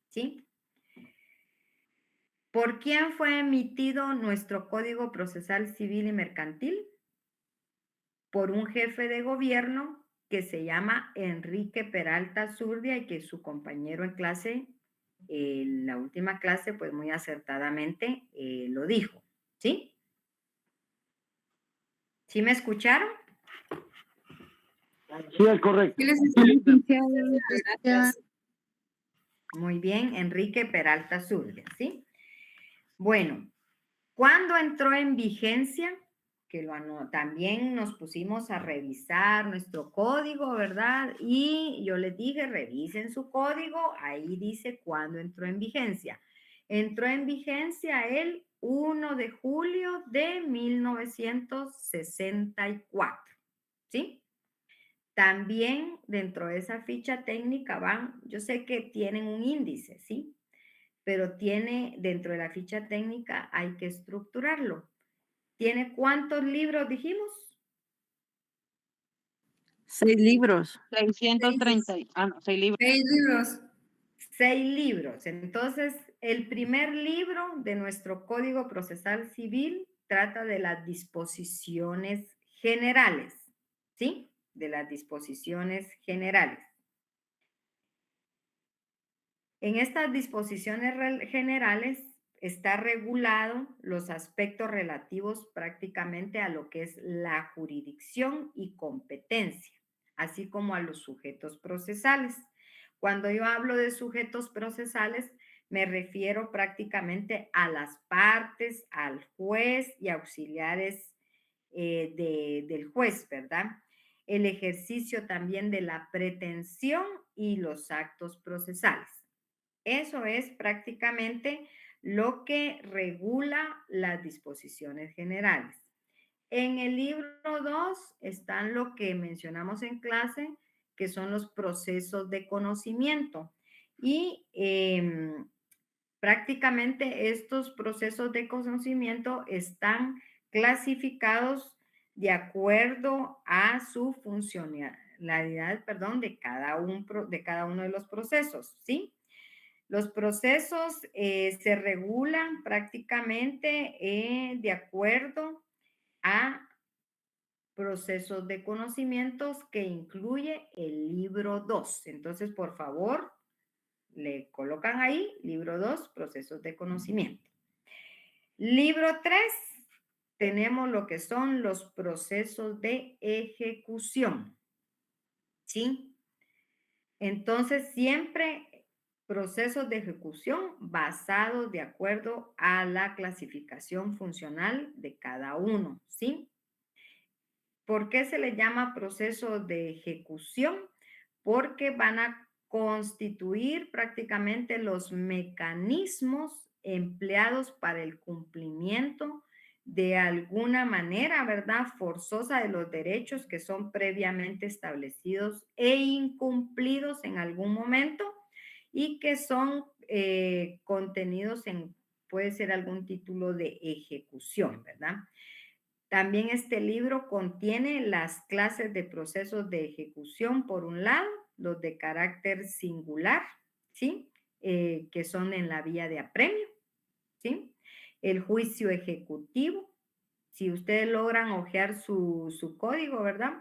[SPEAKER 1] ¿sí? ¿Por quién fue emitido nuestro Código Procesal Civil y Mercantil? Por un jefe de gobierno que se llama Enrique Peralta Zurdia y que su compañero en clase, en la última clase, pues muy acertadamente lo dijo, ¿sí? ¿Sí me escucharon?
[SPEAKER 14] Sí, es correcto.
[SPEAKER 13] Gracias.
[SPEAKER 1] Muy bien, Enrique Peralta Zurdia, ¿sí? Bueno, ¿cuándo entró en vigencia? Que también nos pusimos a revisar nuestro código, ¿verdad? Y yo les dije, revisen su código, ahí dice cuándo entró en vigencia. Entró en vigencia el 1 de julio de 1964, ¿sí? También dentro de esa ficha técnica yo sé que tienen un índice, ¿sí? Pero dentro de la ficha técnica hay que estructurarlo. ¿Tiene cuántos libros dijimos?
[SPEAKER 12] 6 libros. 630. 6 libros.
[SPEAKER 9] 6 libros.
[SPEAKER 1] 6 libros. Entonces, el primer libro de nuestro Código Procesal Civil trata de las disposiciones generales, ¿sí? De las disposiciones generales. En estas disposiciones generales está regulado los aspectos relativos prácticamente a lo que es la jurisdicción y competencia, así como a los sujetos procesales. Cuando yo hablo de sujetos procesales, me refiero prácticamente a las partes, al juez y auxiliares del juez, ¿verdad? El ejercicio también de la pretensión y los actos procesales. Eso es prácticamente lo que regula las disposiciones generales. En el libro 2 están lo que mencionamos en clase, que son los procesos de conocimiento. Y prácticamente estos procesos de conocimiento están clasificados de acuerdo a su funcionalidad, de cada uno de los procesos, ¿sí? Los procesos se regulan prácticamente de acuerdo a procesos de conocimientos que incluye el libro 2. Entonces, por favor, le colocan ahí, libro 2, procesos de conocimiento. Libro 3, tenemos lo que son los procesos de ejecución, ¿sí? Entonces, siempre procesos de ejecución basados de acuerdo a la clasificación funcional de cada uno, ¿sí? ¿Por qué se le llama proceso de ejecución? Porque van a constituir prácticamente los mecanismos empleados para el cumplimiento de alguna manera, ¿verdad?, forzosa de los derechos que son previamente establecidos e incumplidos en algún momento y que son contenidos puede ser algún título de ejecución, ¿verdad? También este libro contiene las clases de procesos de ejecución, por un lado, los de carácter singular, ¿sí? Que son en la vía de apremio, ¿sí? El juicio ejecutivo, si ustedes logran hojear su código, ¿verdad?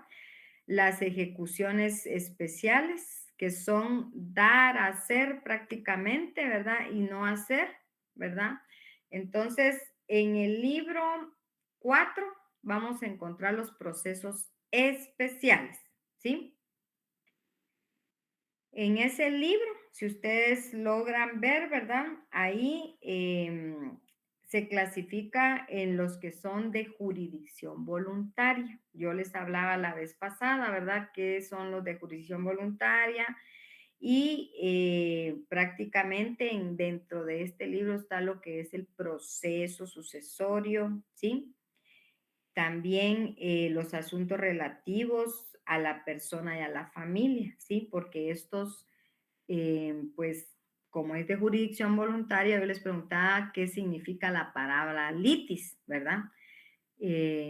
[SPEAKER 1] Las ejecuciones especiales, que son dar, hacer prácticamente, ¿verdad? Y no hacer, ¿verdad? Entonces, en el libro 4 vamos a encontrar los procesos especiales, ¿sí? En ese libro, si ustedes logran ver, ¿verdad? Ahí se clasifica en los que son de jurisdicción voluntaria. Yo les hablaba la vez pasada, ¿verdad? ¿Qué son los de jurisdicción voluntaria? Y prácticamente dentro de este libro está lo que es el proceso sucesorio, ¿sí? También los asuntos relativos a la persona y a la familia, ¿sí? Porque estos, pues, como es de jurisdicción voluntaria, yo les preguntaba qué significa la palabra litis, ¿verdad?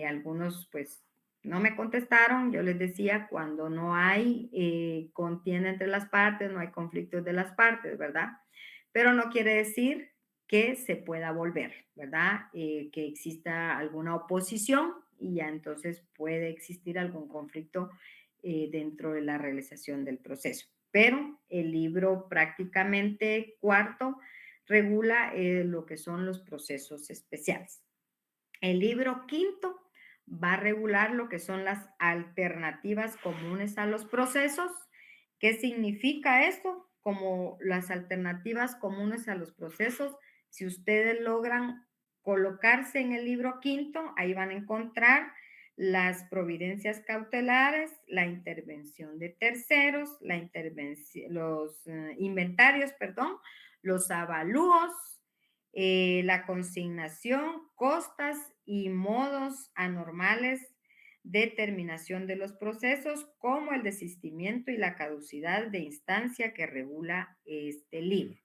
[SPEAKER 1] Algunos, pues, no me contestaron. Yo les decía, cuando no hay contienda entre las partes, no hay conflictos de las partes, ¿verdad? Pero no quiere decir que se pueda volver, ¿verdad? Que exista alguna oposición y ya entonces puede existir algún conflicto dentro de la realización del proceso. Pero el libro prácticamente cuarto regula lo que son los procesos especiales. El libro quinto va a regular lo que son las alternativas comunes a los procesos. ¿Qué significa esto? Como las alternativas comunes a los procesos, si ustedes logran colocarse en el libro quinto, ahí van a encontrar las providencias cautelares, la intervención de terceros, los inventarios, perdón, los avalúos, la consignación, costas y modos anormales de terminación de los procesos, como el desistimiento y la caducidad de instancia que regula este libro.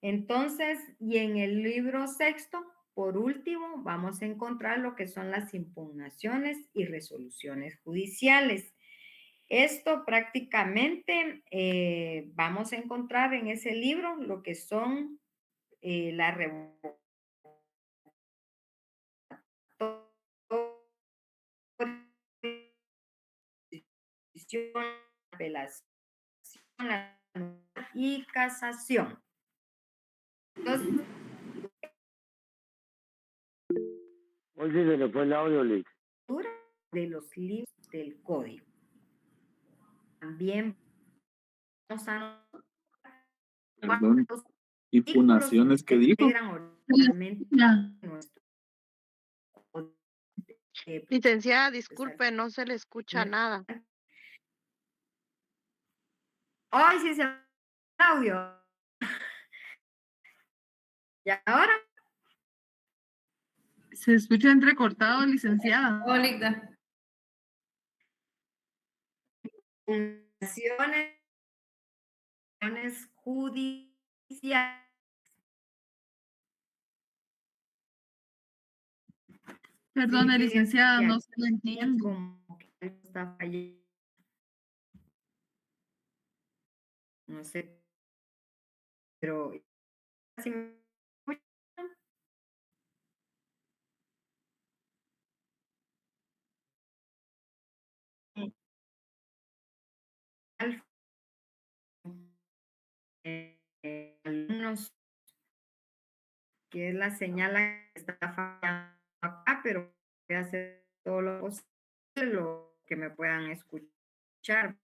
[SPEAKER 1] Entonces, y en el libro sexto, por último, vamos a encontrar lo que son las impugnaciones y resoluciones judiciales. Esto prácticamente vamos a encontrar en ese libro lo que son la revocación, apelación y casación. Entonces,
[SPEAKER 14] Hoy sí se le fue el audio, Lick.
[SPEAKER 1] de los libros del código. También vamos a
[SPEAKER 10] Perdón, impugnaciones que dijo.
[SPEAKER 8] Licenciada, disculpe, no se le escucha nada.
[SPEAKER 1] Ay, sí se audio. ¿Y ahora?
[SPEAKER 2] Se escucha entrecortado, licenciada.
[SPEAKER 9] Hola,
[SPEAKER 1] Impugnaciones judiciales.
[SPEAKER 2] Perdone,
[SPEAKER 1] Sí,
[SPEAKER 2] licenciada,
[SPEAKER 1] que
[SPEAKER 2] no se lo
[SPEAKER 1] aquí
[SPEAKER 2] entiendo.
[SPEAKER 1] como que algo está fallando. No sé, pero ¿sí me escuchan? Alumnos, que es la señal que está fallando acá, pero voy a hacer todo lo posible, lo que me puedan escuchar,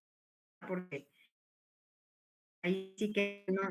[SPEAKER 1] porque ahí sí que no,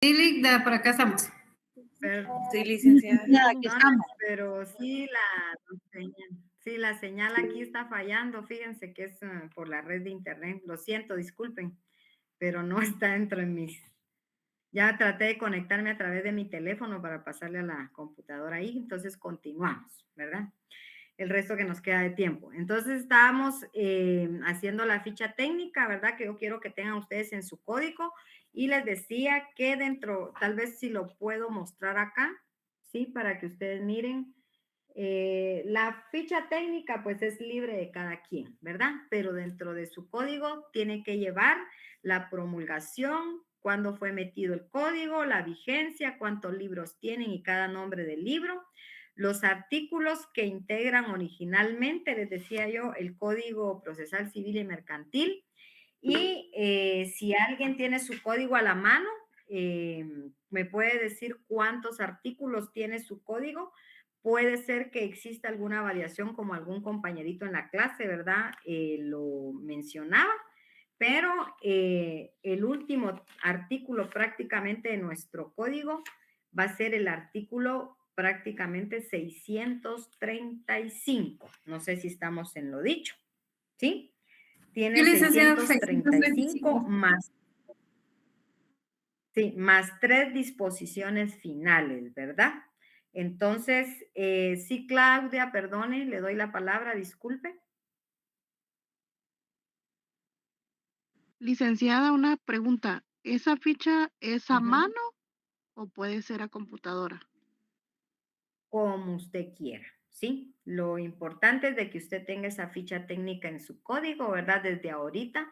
[SPEAKER 9] Sí, por acá estamos.
[SPEAKER 3] Sí, licenciada.
[SPEAKER 1] Perdones, pero sí la señal aquí está fallando. Fíjense que es por la red de internet. Lo siento, disculpen, pero no está dentro de mis. Ya traté de conectarme a través de mi teléfono para pasarle a la computadora ahí. Entonces continuamos, ¿verdad? El resto que nos queda de tiempo. Entonces estábamos haciendo la ficha técnica, ¿verdad? Que yo quiero que tengan ustedes en su código. Y les decía que dentro, tal vez si lo puedo mostrar acá, ¿sí? Para que ustedes miren. La ficha técnica pues es libre de cada quien, ¿verdad? Pero dentro de su código tiene que llevar la promulgación, cuándo fue metido el código, la vigencia, cuántos libros tienen y cada nombre del libro, los artículos que integran originalmente, les decía yo, el Código Procesal Civil y Mercantil. Y si alguien tiene su código a la mano, me puede decir cuántos artículos tiene su código. Puede ser que exista alguna variación, como algún compañerito en la clase, ¿verdad? Lo mencionaba, pero el último artículo prácticamente de nuestro código va a ser el artículo prácticamente 635. No sé si estamos en lo dicho, ¿sí? Tiene 635 más 3 disposiciones finales, ¿verdad? Entonces, sí, Claudia, perdone, le doy la palabra, disculpe.
[SPEAKER 8] Licenciada, una pregunta. ¿Esa ficha es a mano o puede ser a computadora?
[SPEAKER 1] Como usted quiera, ¿sí? Lo importante es de que usted tenga esa ficha técnica en su código, ¿verdad? Desde ahorita,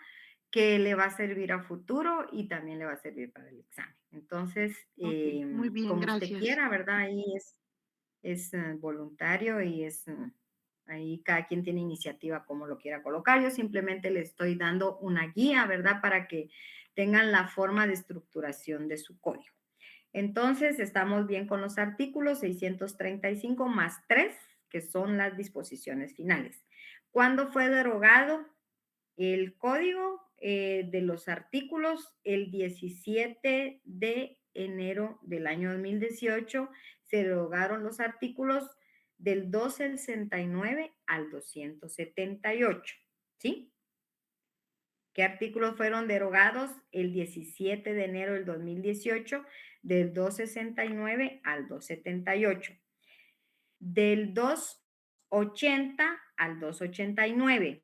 [SPEAKER 1] que le va a servir a futuro y también le va a servir para el examen. Entonces,
[SPEAKER 8] Muy bien,
[SPEAKER 1] como
[SPEAKER 8] gracias.
[SPEAKER 1] usted quiera, ¿verdad? Ahí es voluntario y ahí cada quien tiene iniciativa como lo quiera colocar. Yo simplemente le estoy dando una guía, ¿verdad? Para que tengan la forma de estructuración de su código. Entonces, estamos bien con los artículos 635 más 3, que son las disposiciones finales. ¿Cuándo fue derogado el código de los artículos? El 17 de enero del año 2018 se derogaron los artículos del 269 al 278, ¿sí? ¿Qué artículos fueron derogados el 17 de enero del 2018? Del 269 al 278. Del 280 al 289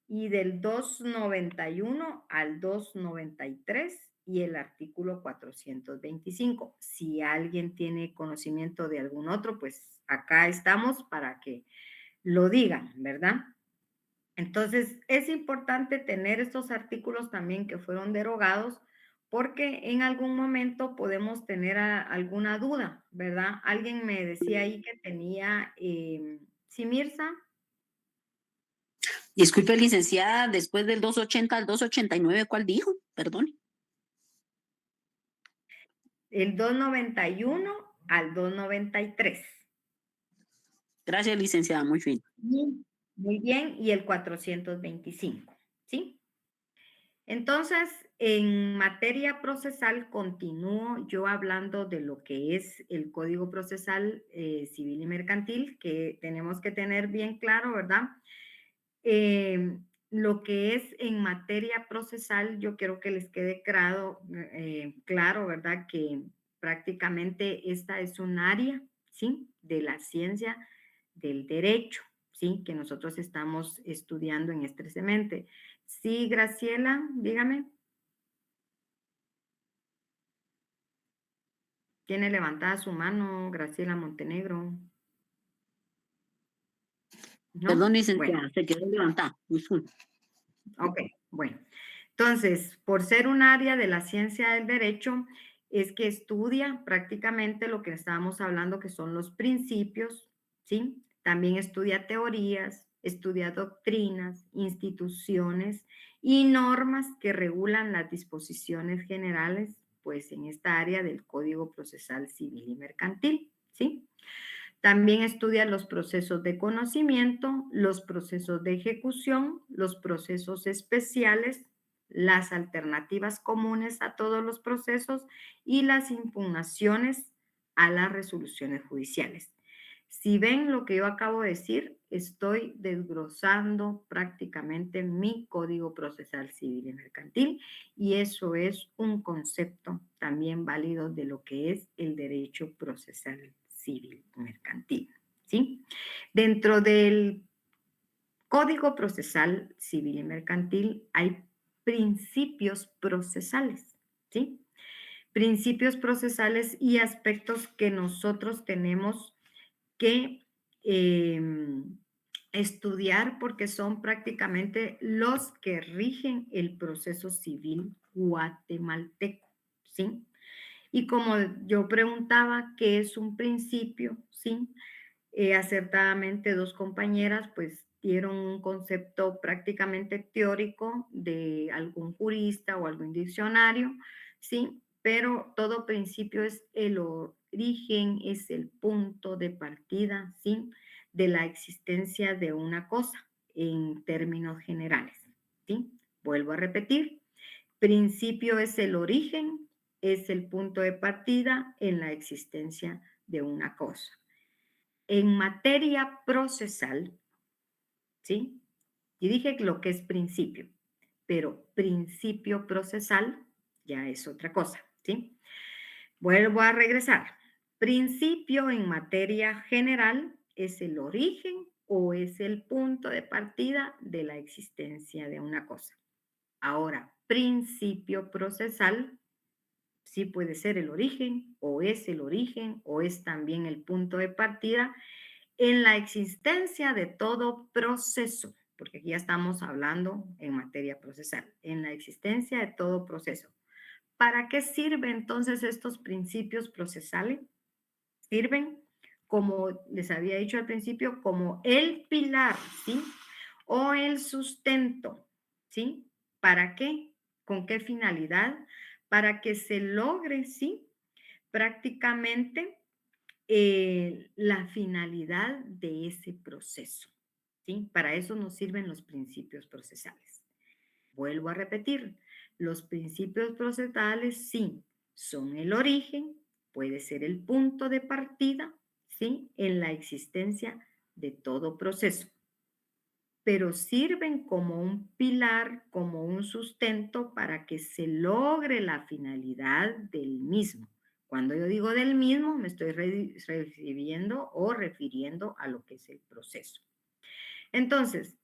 [SPEAKER 1] y del 291 al 293 y el artículo 425. Si alguien tiene conocimiento de algún otro, pues acá estamos para que lo digan, ¿verdad? Entonces, es importante tener estos artículos también que fueron derogados porque en algún momento podemos tener alguna duda, ¿verdad? Alguien me decía ahí que tenía, ¿sí, Mirza?
[SPEAKER 15] Disculpe, licenciada, después del 280 al 289, ¿cuál dijo? Perdón.
[SPEAKER 1] El 291 al 293.
[SPEAKER 15] Gracias, licenciada, muy bien.
[SPEAKER 1] Muy bien, y el 425, ¿sí? Entonces, en materia procesal, continúo yo hablando de lo que es el Código Procesal Civil y Mercantil, que tenemos que tener bien claro, ¿verdad? Lo que es en materia procesal, yo quiero que les quede claro, ¿verdad? Que prácticamente esta es un área, ¿sí? De la ciencia del derecho, ¿sí? Que nosotros estamos estudiando en este semestre. Sí, Graciela, dígame. Tiene levantada su mano, Graciela Montenegro. ¿No?
[SPEAKER 15] Perdón, licenciada,
[SPEAKER 1] bueno.
[SPEAKER 15] se quedó levantada.
[SPEAKER 1] Ok, bueno. Entonces, por ser un área de la ciencia del derecho, es que estudia prácticamente lo que estábamos hablando, que son los principios, ¿sí? También estudia teorías, estudia doctrinas, instituciones y normas que regulan las disposiciones generales, pues en esta área del Código Procesal Civil y Mercantil, ¿sí? También estudia los procesos de conocimiento, los procesos de ejecución, los procesos especiales, las alternativas comunes a todos los procesos y las impugnaciones a las resoluciones judiciales. Si ven lo que yo acabo de decir, estoy desglosando prácticamente mi Código Procesal Civil y Mercantil, y eso es un concepto también válido de lo que es el derecho procesal civil y mercantil, ¿sí? Dentro del Código Procesal Civil y Mercantil hay principios procesales, ¿sí? Principios procesales y aspectos que nosotros tenemos que estudiar porque son prácticamente los que rigen el proceso civil guatemalteco, ¿sí? Y como yo preguntaba, ¿qué es un principio? ¿Sí? Acertadamente dos compañeras pues dieron un concepto prácticamente teórico de algún jurista o algún diccionario, ¿sí? Pero todo principio es el origen, es el punto de partida, ¿sí? De la existencia de una cosa en términos generales, ¿sí? Vuelvo a repetir, principio es el origen, es el punto de partida en la existencia de una cosa. En materia procesal, ¿sí? Y dije lo que es principio, pero principio procesal ya es otra cosa, ¿sí? Vuelvo a regresar. Principio en materia general es el origen o es el punto de partida de la existencia de una cosa. Ahora, principio procesal sí puede ser el origen o es también el punto de partida en la existencia de todo proceso, porque aquí ya estamos hablando en materia procesal, en la existencia de todo proceso. ¿Para qué sirven entonces estos principios procesales? Sirven, como les había dicho al principio, como el pilar, ¿sí? O el sustento, ¿sí? ¿Para qué? ¿Con qué finalidad? Para que se logre, ¿sí? Prácticamente la finalidad de ese proceso, ¿sí? Para eso nos sirven los principios procesales. Vuelvo a repetir, los principios procesales sí son el origen, puede ser el punto de partida, ¿sí? En la existencia de todo proceso, pero sirven como un pilar, como un sustento para que se logre la finalidad del mismo. Cuando yo digo del mismo, me estoy refiriendo a lo que es el proceso. Entonces,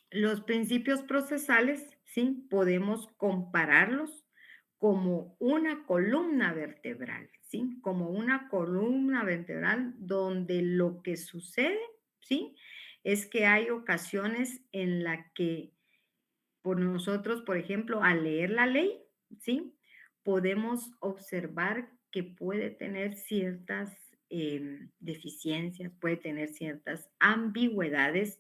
[SPEAKER 1] los principios procesales, ¿sí? Podemos compararlos como una columna vertebral, ¿sí? Como una columna vertebral donde lo que sucede, ¿sí? Es que hay ocasiones en las que por nosotros, por ejemplo, al leer la ley, ¿sí? Podemos observar que puede tener ciertas deficiencias, puede tener ciertas ambigüedades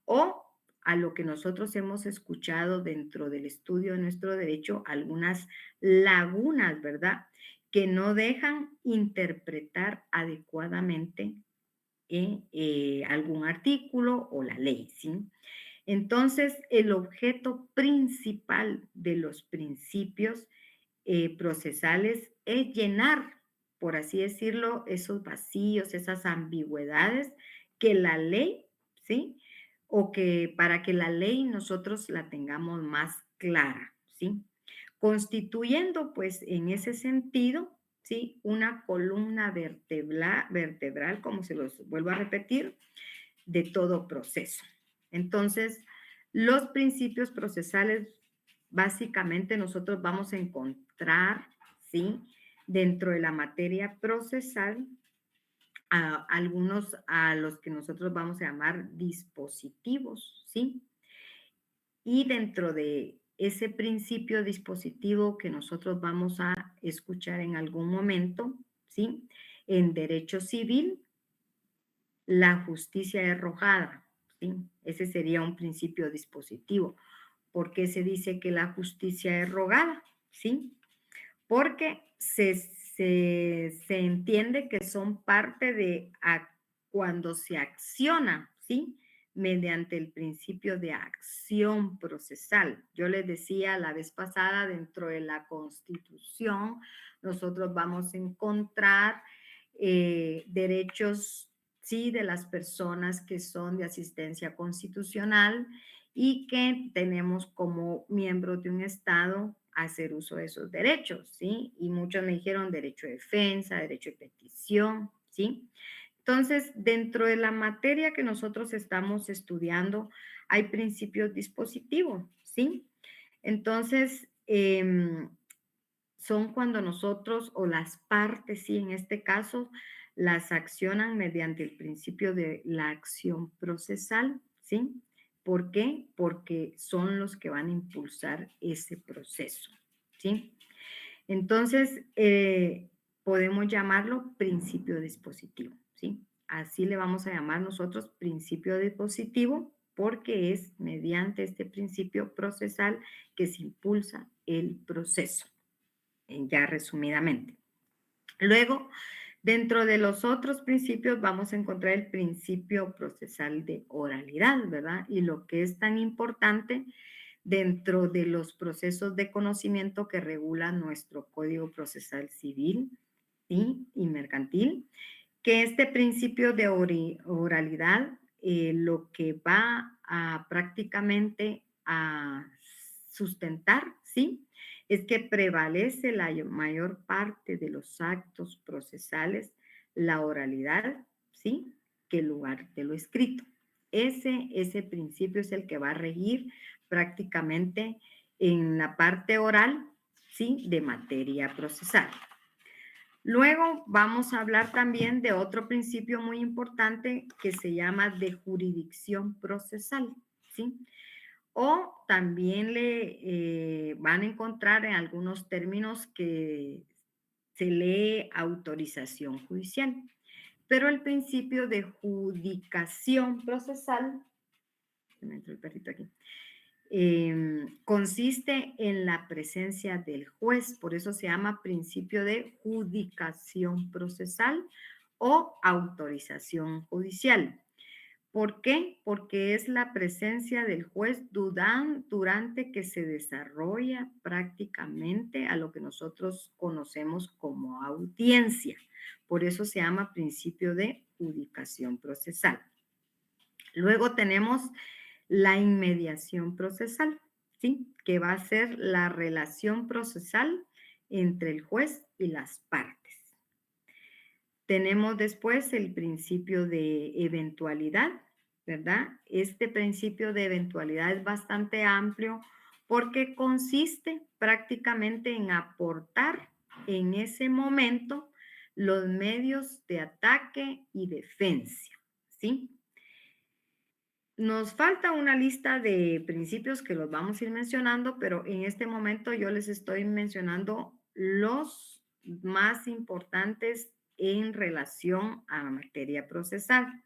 [SPEAKER 1] o a lo que nosotros hemos escuchado dentro del estudio de nuestro derecho, algunas lagunas, ¿verdad? Que no dejan interpretar adecuadamente algún artículo o la ley, ¿sí? Entonces, el objeto principal de los principios procesales es llenar, por así decirlo, esos vacíos, esas ambigüedades que la ley, ¿sí? O que para que la ley nosotros la tengamos más clara, ¿sí? Constituyendo, pues, en ese sentido, ¿sí? Una columna vertebral, como se los vuelvo a repetir, de todo proceso. Entonces, los principios procesales, básicamente nosotros vamos a encontrar, ¿sí? Dentro de la materia procesal, algunos a los que nosotros vamos a llamar dispositivos, ¿sí? Y dentro de ese principio dispositivo que nosotros vamos a escuchar en algún momento, ¿sí? En derecho civil, la justicia derrojada, ¿sí? Ese sería un principio dispositivo. ¿Por qué se dice que la justicia es rogada? ¿Sí? Porque se entiende que son parte de cuando se acciona, ¿sí? mediante el principio de acción procesal. Yo les decía la vez pasada, dentro de la Constitución, nosotros vamos a encontrar derechos, sí, de las personas que son de asistencia constitucional y que tenemos como miembros de un Estado hacer uso de esos derechos, ¿sí? Y muchos me dijeron derecho de defensa, derecho de petición, ¿sí? Entonces, dentro de la materia que nosotros estamos estudiando, hay principios dispositivos, ¿sí? Entonces, son cuando nosotros, o las partes, sí, en este caso, las accionan mediante el principio de la acción procesal, ¿sí? ¿Por qué? Porque son los que van a impulsar ese proceso, ¿sí? Entonces, podemos llamarlo principio dispositivo, ¿sí? Así le vamos a llamar nosotros principio dispositivo porque es mediante este principio procesal que se impulsa el proceso, ya resumidamente. Luego, dentro de los otros principios vamos a encontrar el principio procesal de oralidad, ¿verdad? Y lo que es tan importante dentro de los procesos de conocimiento que regula nuestro Código Procesal Civil, ¿sí? Y mercantil, que este principio de oralidad lo que va a prácticamente a sustentar, ¿sí? Es que prevalece la mayor parte de los actos procesales, la oralidad, ¿sí? Que en lugar de lo escrito. Ese principio es el que va a regir prácticamente en la parte oral, ¿sí? De materia procesal. Luego vamos a hablar también de otro principio muy importante que se llama de jurisdicción procesal, ¿sí? O también le van a encontrar en algunos términos que se lee autorización judicial. Pero el principio de judicación procesal, se me entró el perrito aquí, consiste en la presencia del juez, por eso se llama principio de judicación procesal o autorización judicial. ¿Por qué? Porque es la presencia del juez durante que se desarrolla prácticamente a lo que nosotros conocemos como audiencia. Por eso se llama principio de judicación procesal. Luego tenemos la inmediación procesal, ¿sí? Que va a ser la relación procesal entre el juez y las partes. Tenemos después el principio de eventualidad, ¿verdad? Este principio de eventualidad es bastante amplio porque consiste prácticamente en aportar en ese momento los medios de ataque y defensa, ¿sí? Nos falta una lista de principios que los vamos a ir mencionando, pero en este momento yo les estoy mencionando los más importantes en relación a la materia procesal.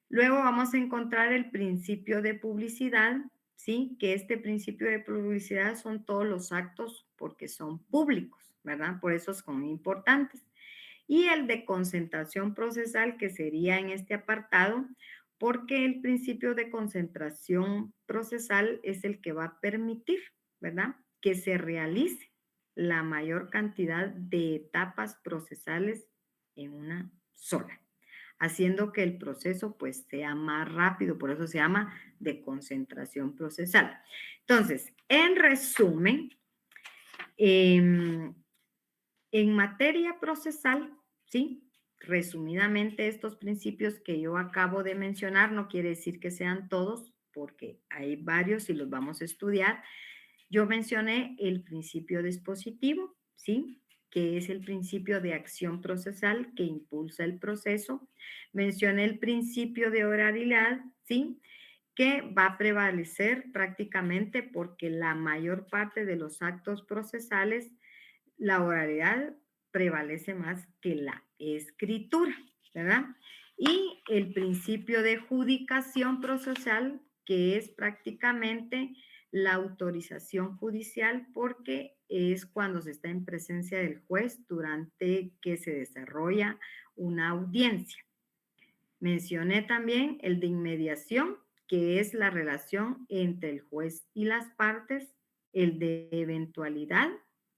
[SPEAKER 1] Luego vamos a encontrar el principio de publicidad, ¿sí? Que este principio de publicidad son todos los actos porque son públicos, ¿verdad? Por eso son importantes. Y el de concentración procesal, que sería en este apartado, porque el principio de concentración procesal es el que va a permitir, ¿verdad? Que se realice la mayor cantidad de etapas procesales en una sola, haciendo que el proceso pues sea más rápido, por eso se llama de concentración procesal. Entonces, en resumen, en materia procesal, ¿sí? Resumidamente, estos principios que yo acabo de mencionar no quiere decir que sean todos, porque hay varios y los vamos a estudiar. Yo mencioné el principio dispositivo, ¿sí? Que es el principio de acción procesal que impulsa el proceso. Mencioné el principio de oralidad, ¿sí? Que va a prevalecer prácticamente porque la mayor parte de los actos procesales, la oralidad prevalece más que la escritura, ¿verdad? Y el principio de judicación procesal, que es prácticamente la autorización judicial, porque es cuando se está en presencia del juez durante que se desarrolla una audiencia. Mencioné también el de inmediación, que es la relación entre el juez y las partes, el de eventualidad,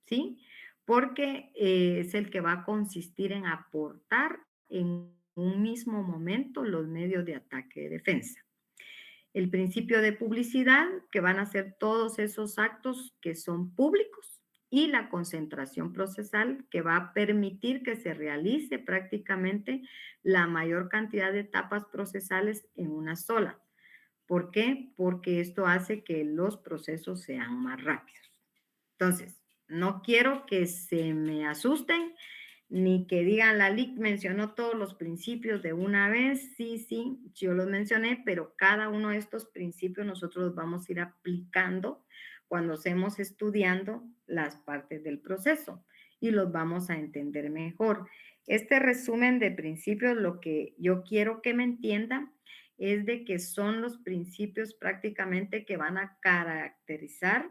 [SPEAKER 1] ¿sí? Porque es el que va a consistir en aportar en un mismo momento los medios de ataque y defensa. El principio de publicidad, que van a ser todos esos actos que son públicos, y la concentración procesal, que va a permitir que se realice prácticamente la mayor cantidad de etapas procesales en una sola. ¿Por qué? Porque esto hace que los procesos sean más rápidos. Entonces, no quiero que se me asusten ni que digan la LIC mencionó todos los principios de una vez. Sí, yo los mencioné, pero cada uno de estos principios nosotros los vamos a ir aplicando cuando estemos estudiando las partes del proceso y los vamos a entender mejor. Este resumen de principios, lo que yo quiero que me entiendan es de que son los principios prácticamente que van a caracterizar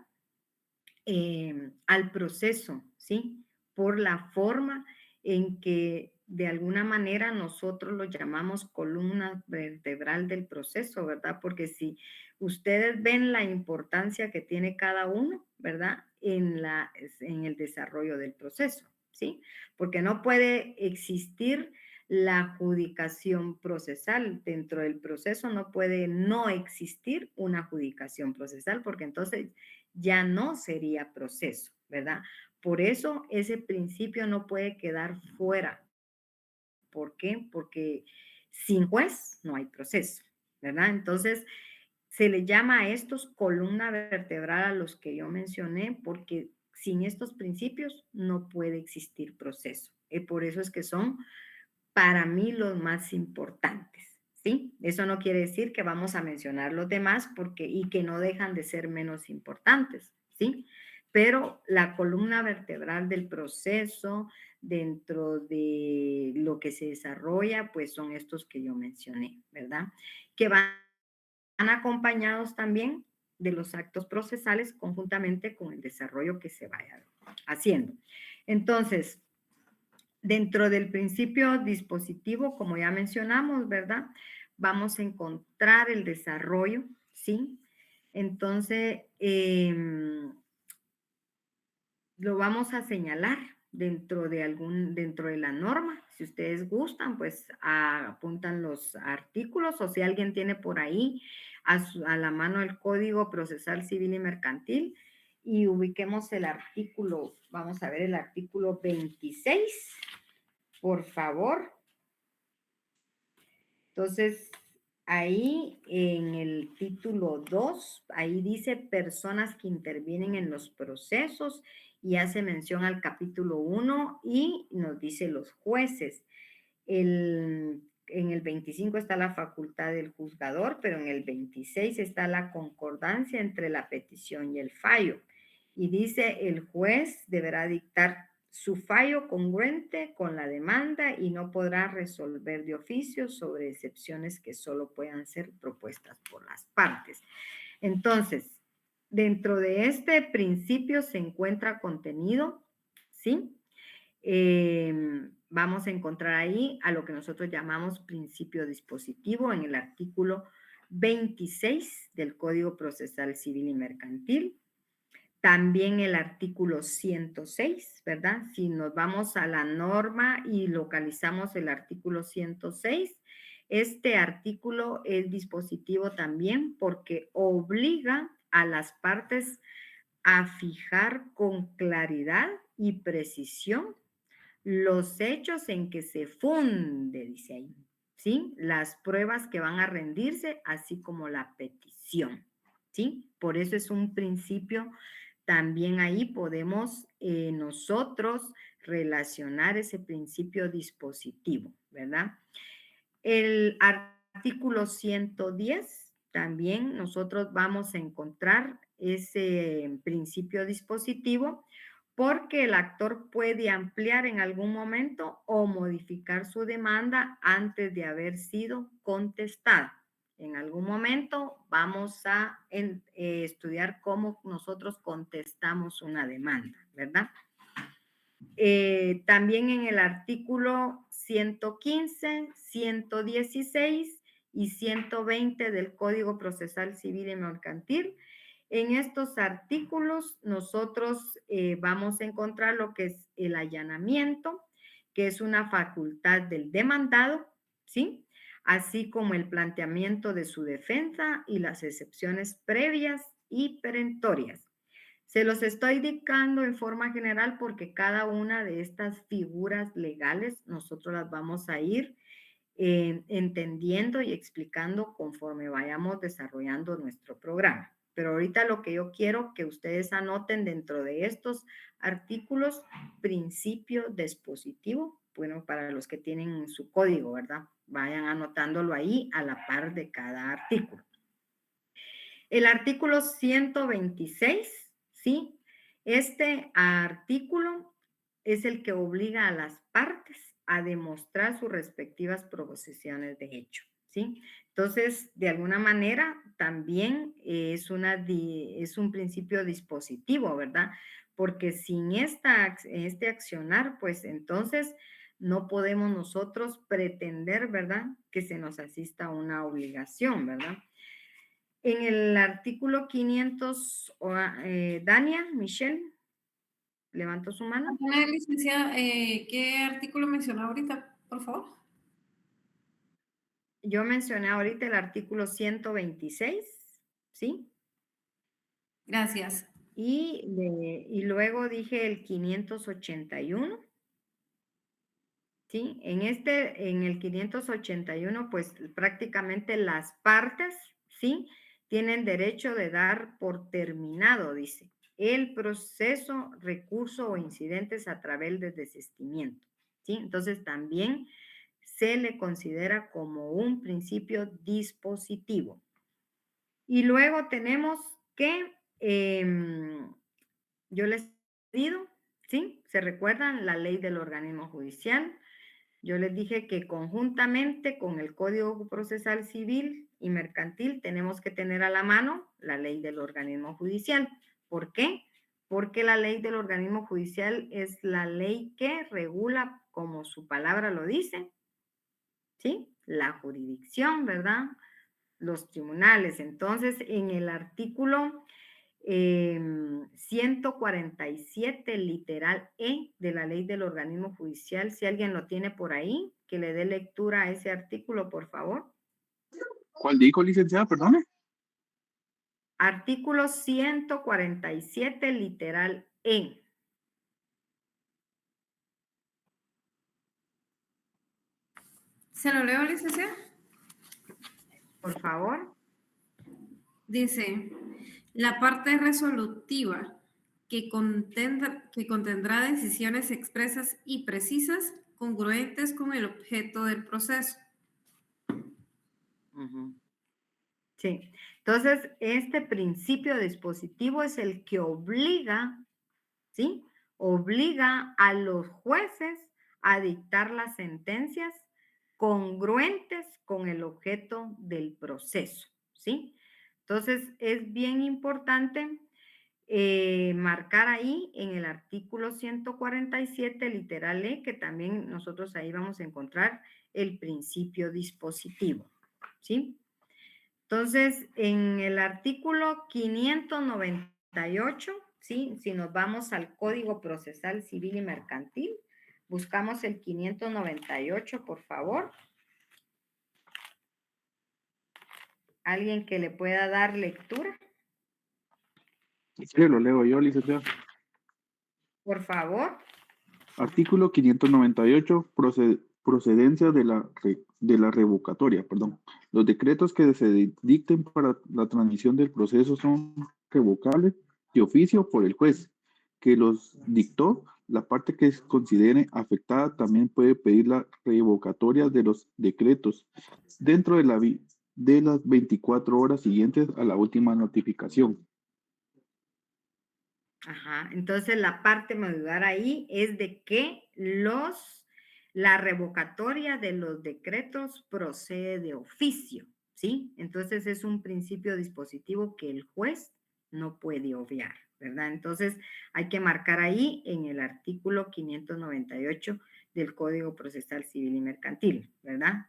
[SPEAKER 1] al proceso, ¿sí? Por la forma en que de alguna manera nosotros lo llamamos columna vertebral del proceso, ¿verdad? Porque si ustedes ven la importancia que tiene cada uno, ¿verdad? En el desarrollo del proceso, ¿sí? Porque no puede existir la adjudicación procesal. Dentro del proceso no puede no existir una adjudicación procesal, porque entonces ya no sería proceso, ¿verdad? Por eso ese principio no puede quedar fuera. ¿Por qué? Porque sin juez no hay proceso, ¿verdad? Entonces, se le llama a estos columna vertebral a los que yo mencioné, porque sin estos principios no puede existir proceso. Y por eso es que son para mí los más importantes, ¿sí? Eso no quiere decir que vamos a mencionar los demás y que no dejan de ser menos importantes, ¿sí? Pero la columna vertebral del proceso dentro de lo que se desarrolla, pues son estos que yo mencioné, ¿verdad? Que van acompañados también de los actos procesales conjuntamente con el desarrollo que se vaya haciendo. Entonces, dentro del principio dispositivo, como ya mencionamos, ¿verdad? Vamos a encontrar el desarrollo, ¿sí? Entonces, lo vamos a señalar dentro de la norma. Si ustedes gustan, pues apuntan los artículos, o si alguien tiene por ahí a la mano el Código Procesal Civil y Mercantil, y ubiquemos el artículo, vamos a ver el artículo 26, por favor. Entonces, ahí en el título 2, ahí dice personas que intervienen en los procesos y hace mención al capítulo 1 y nos dice los jueces. En el 25 está la facultad del juzgador, pero en el 26 está la concordancia entre la petición y el fallo. Y dice, el juez deberá dictar su fallo congruente con la demanda y no podrá resolver de oficio sobre excepciones que solo puedan ser propuestas por las partes. Entonces, dentro de este principio se encuentra contenido, ¿sí? Vamos a encontrar ahí a lo que nosotros llamamos principio dispositivo en el artículo 26 del Código Procesal Civil y Mercantil. También el artículo 106, ¿verdad? Si nos vamos a la norma y localizamos el artículo 106, este artículo es dispositivo también porque obliga a las partes a fijar con claridad y precisión los hechos en que se funde, dice ahí, ¿sí? Las pruebas que van a rendirse, así como la petición, ¿sí? Por eso es un principio. También ahí podemos nosotros relacionar ese principio dispositivo, ¿verdad? El artículo 110, también nosotros vamos a encontrar ese principio dispositivo porque el actor puede ampliar en algún momento o modificar su demanda antes de haber sido contestada. En algún momento vamos a estudiar cómo nosotros contestamos una demanda, ¿verdad? También en el artículo 115, 116 y 120 del Código Procesal Civil y Mercantil. En estos artículos nosotros vamos a encontrar lo que es el allanamiento, que es una facultad del demandado, ¿sí? Así como el planteamiento de su defensa y las excepciones previas y perentorias. Se los estoy indicando en forma general porque cada una de estas figuras legales nosotros las vamos a ir entendiendo y explicando conforme vayamos desarrollando nuestro programa. Pero ahorita lo que yo quiero que ustedes anoten dentro de estos artículos, principio dispositivo, bueno, para los que tienen su código, ¿verdad? Vayan anotándolo ahí a la par de cada artículo. El artículo 126, ¿sí? Este artículo es el que obliga a las partes a demostrar sus respectivas proposiciones de hecho, ¿sí? Entonces, de alguna manera, también es un principio dispositivo, ¿verdad? Porque sin este accionar, pues entonces no podemos nosotros pretender, ¿verdad? Que se nos asista una obligación, ¿verdad? En el artículo 500, Dania, Michelle, levantó su mano.
[SPEAKER 9] Licenciada, ¿qué artículo mencionó ahorita, por favor?
[SPEAKER 1] Yo mencioné ahorita el artículo 126, ¿sí?
[SPEAKER 9] Gracias.
[SPEAKER 1] Y luego dije el 581. ¿Sí? En el 581, pues prácticamente las partes, ¿sí? Tienen derecho de dar por terminado, dice, el proceso, recurso o incidentes a través de desistimiento, ¿sí? Entonces también se le considera como un principio dispositivo. Y luego tenemos que, yo les he pedido, ¿sí? ¿Se recuerdan? La ley del organismo judicial. Yo les dije que conjuntamente con el Código Procesal Civil y Mercantil tenemos que tener a la mano la ley del organismo judicial. ¿Por qué? Porque la ley del organismo judicial es la ley que regula, como su palabra lo dice, ¿sí? La jurisdicción, ¿verdad? Los tribunales. Entonces, en el artículo 147, literal E de la ley del organismo judicial, si alguien lo tiene por ahí, que le dé lectura a ese artículo, por favor.
[SPEAKER 10] ¿Cuál dijo, licenciada? Perdone.
[SPEAKER 1] Artículo 147, literal E.
[SPEAKER 9] ¿Se lo leo, licenciada?
[SPEAKER 1] Por favor.
[SPEAKER 9] Dice, la parte resolutiva que contendrá decisiones expresas y precisas congruentes con el objeto del proceso.
[SPEAKER 1] Sí, entonces este principio dispositivo es el que obliga, ¿sí? Obliga a los jueces a dictar las sentencias congruentes con el objeto del proceso, ¿sí? Entonces es bien importante marcar ahí en el artículo 147, literal E, que también nosotros ahí vamos a encontrar el principio dispositivo, ¿sí? Entonces, en el artículo 598, ¿sí? Si nos vamos al Código Procesal Civil y Mercantil, buscamos el 598, por favor. ¿Alguien que le pueda dar lectura?
[SPEAKER 10] Si quiere lo leo yo, licenciada.
[SPEAKER 1] Por favor.
[SPEAKER 10] Artículo 598, procedencia de la revocatoria, perdón. Los decretos que se dicten para la transmisión del proceso son revocables de oficio por el juez que los dictó. La parte que se considere afectada también puede pedir la revocatoria de los decretos dentro de las 24 horas siguientes a la última notificación.
[SPEAKER 1] Ajá, entonces la parte medular ahí es de que la revocatoria de los decretos procede de oficio, ¿sí? Entonces es un principio dispositivo que el juez no puede obviar, ¿verdad? Entonces, hay que marcar ahí en el artículo 598 del Código Procesal Civil y Mercantil, ¿verdad?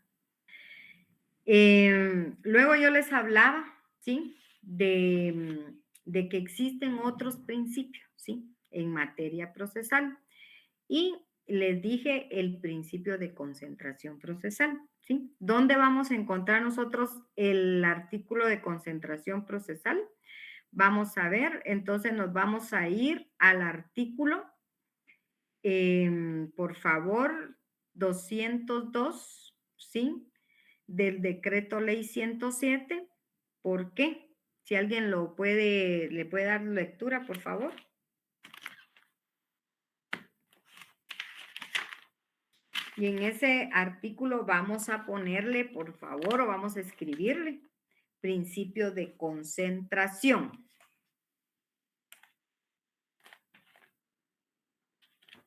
[SPEAKER 1] Luego yo les hablaba, ¿sí? De que existen otros principios, ¿sí? En materia procesal. Y les dije el principio de concentración procesal, ¿sí? ¿Dónde vamos a encontrar nosotros el artículo de concentración procesal? Vamos a ver, entonces nos vamos a ir al artículo, por favor, 202, ¿sí? Del decreto ley 107. ¿Por qué? Si alguien le puede dar lectura, por favor. Y en ese artículo vamos a ponerle, por favor, o vamos a escribirle, principio de concentración.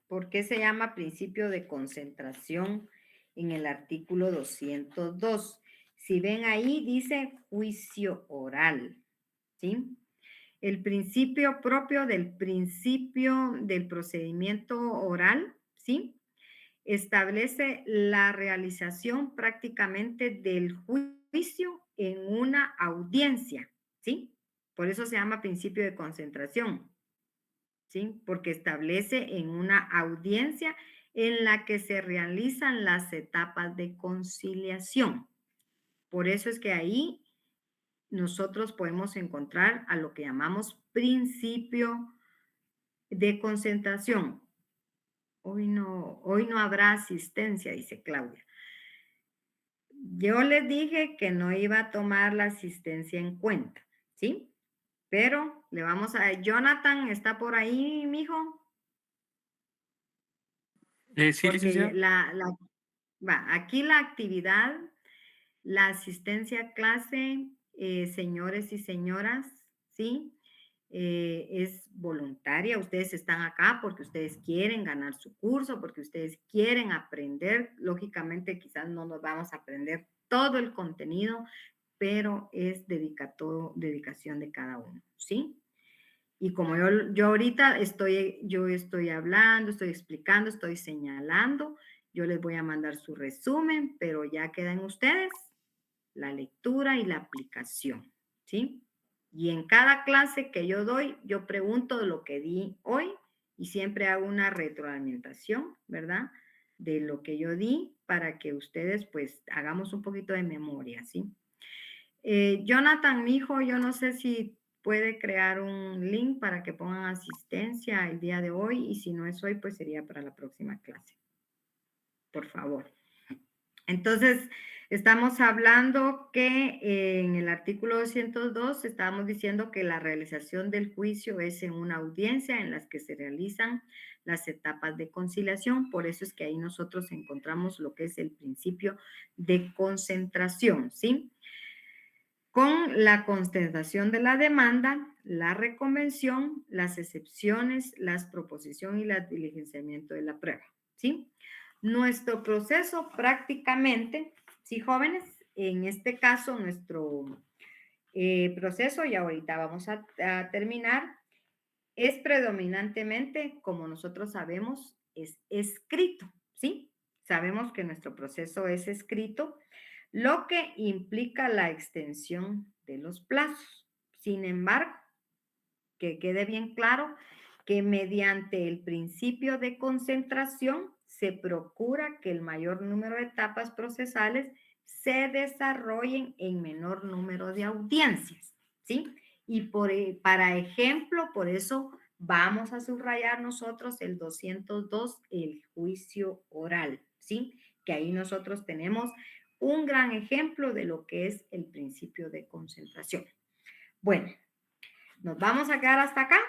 [SPEAKER 1] ¿Por qué se llama principio de concentración en el artículo 202? Si ven ahí, dice juicio oral, ¿sí? El principio propio del principio del procedimiento oral, ¿sí? Establece la realización prácticamente del juicio en una audiencia, ¿sí? Por eso se llama principio de concentración, ¿sí? Porque establece en una audiencia en la que se realizan las etapas de conciliación. Por eso es que ahí nosotros podemos encontrar a lo que llamamos principio de concentración. Hoy no habrá asistencia, dice Claudia. Yo les dije que no iba a tomar la asistencia en cuenta, ¿sí? Pero le vamos a... Jonathan, ¿está por ahí, mijo?
[SPEAKER 7] Sí, licenciada.
[SPEAKER 1] Aquí la actividad, la asistencia a clase, señores y señoras, ¿sí? Es voluntaria. Ustedes están acá porque ustedes quieren ganar su curso, porque ustedes quieren aprender. Lógicamente, quizás no nos vamos a aprender todo el contenido, pero es dedicación de cada uno, ¿sí? Y como yo ahorita yo estoy hablando, estoy explicando, estoy señalando, yo les voy a mandar su resumen, pero ya quedan ustedes la lectura y la aplicación, ¿sí? Y en cada clase que yo doy, yo pregunto de lo que di hoy y siempre hago una retroalimentación, ¿verdad? De lo que yo di para que ustedes pues hagamos un poquito de memoria, ¿sí? Jonathan, mi hijo, yo no sé si puede crear un link para que pongan asistencia el día de hoy y si no es hoy, pues sería para la próxima clase. Por favor. Entonces, estamos hablando que en el artículo 202 estábamos diciendo que la realización del juicio es en una audiencia en las que se realizan las etapas de conciliación. Por eso es que ahí nosotros encontramos lo que es el principio de concentración, ¿sí? Con la constatación de la demanda, la reconvención, las excepciones, las proposiciones y el diligenciamiento de la prueba, ¿sí? Nuestro proceso prácticamente, sí, jóvenes, en este caso nuestro proceso, y ahorita vamos a terminar, es predominantemente, como nosotros sabemos, es escrito, ¿sí? Sabemos que nuestro proceso es escrito, lo que implica la extensión de los plazos. Sin embargo, que quede bien claro que mediante el principio de concentración se procura que el mayor número de etapas procesales se desarrollen en menor número de audiencias, ¿sí? Y para ejemplo, por eso vamos a subrayar nosotros el 202, el juicio oral, ¿sí? Que ahí nosotros tenemos un gran ejemplo de lo que es el principio de concentración. Bueno, nos vamos a quedar hasta acá.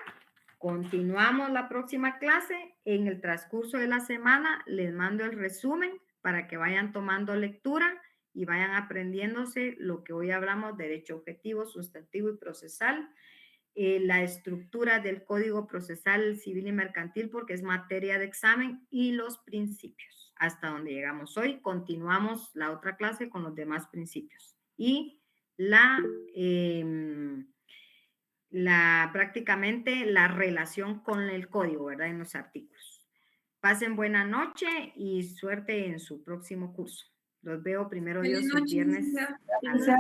[SPEAKER 1] Continuamos la próxima clase. En el transcurso de la semana les mando el resumen para que vayan tomando lectura y vayan aprendiéndose lo que hoy hablamos, derecho objetivo, sustantivo y procesal, la estructura del Código Procesal Civil y Mercantil porque es materia de examen y los principios. Hasta donde llegamos hoy, continuamos la otra clase con los demás principios. Y la prácticamente la relación con el código, ¿verdad? En los artículos. Pasen buena noche y suerte en su próximo curso. Los veo primero Dios el viernes.
[SPEAKER 9] Gracias.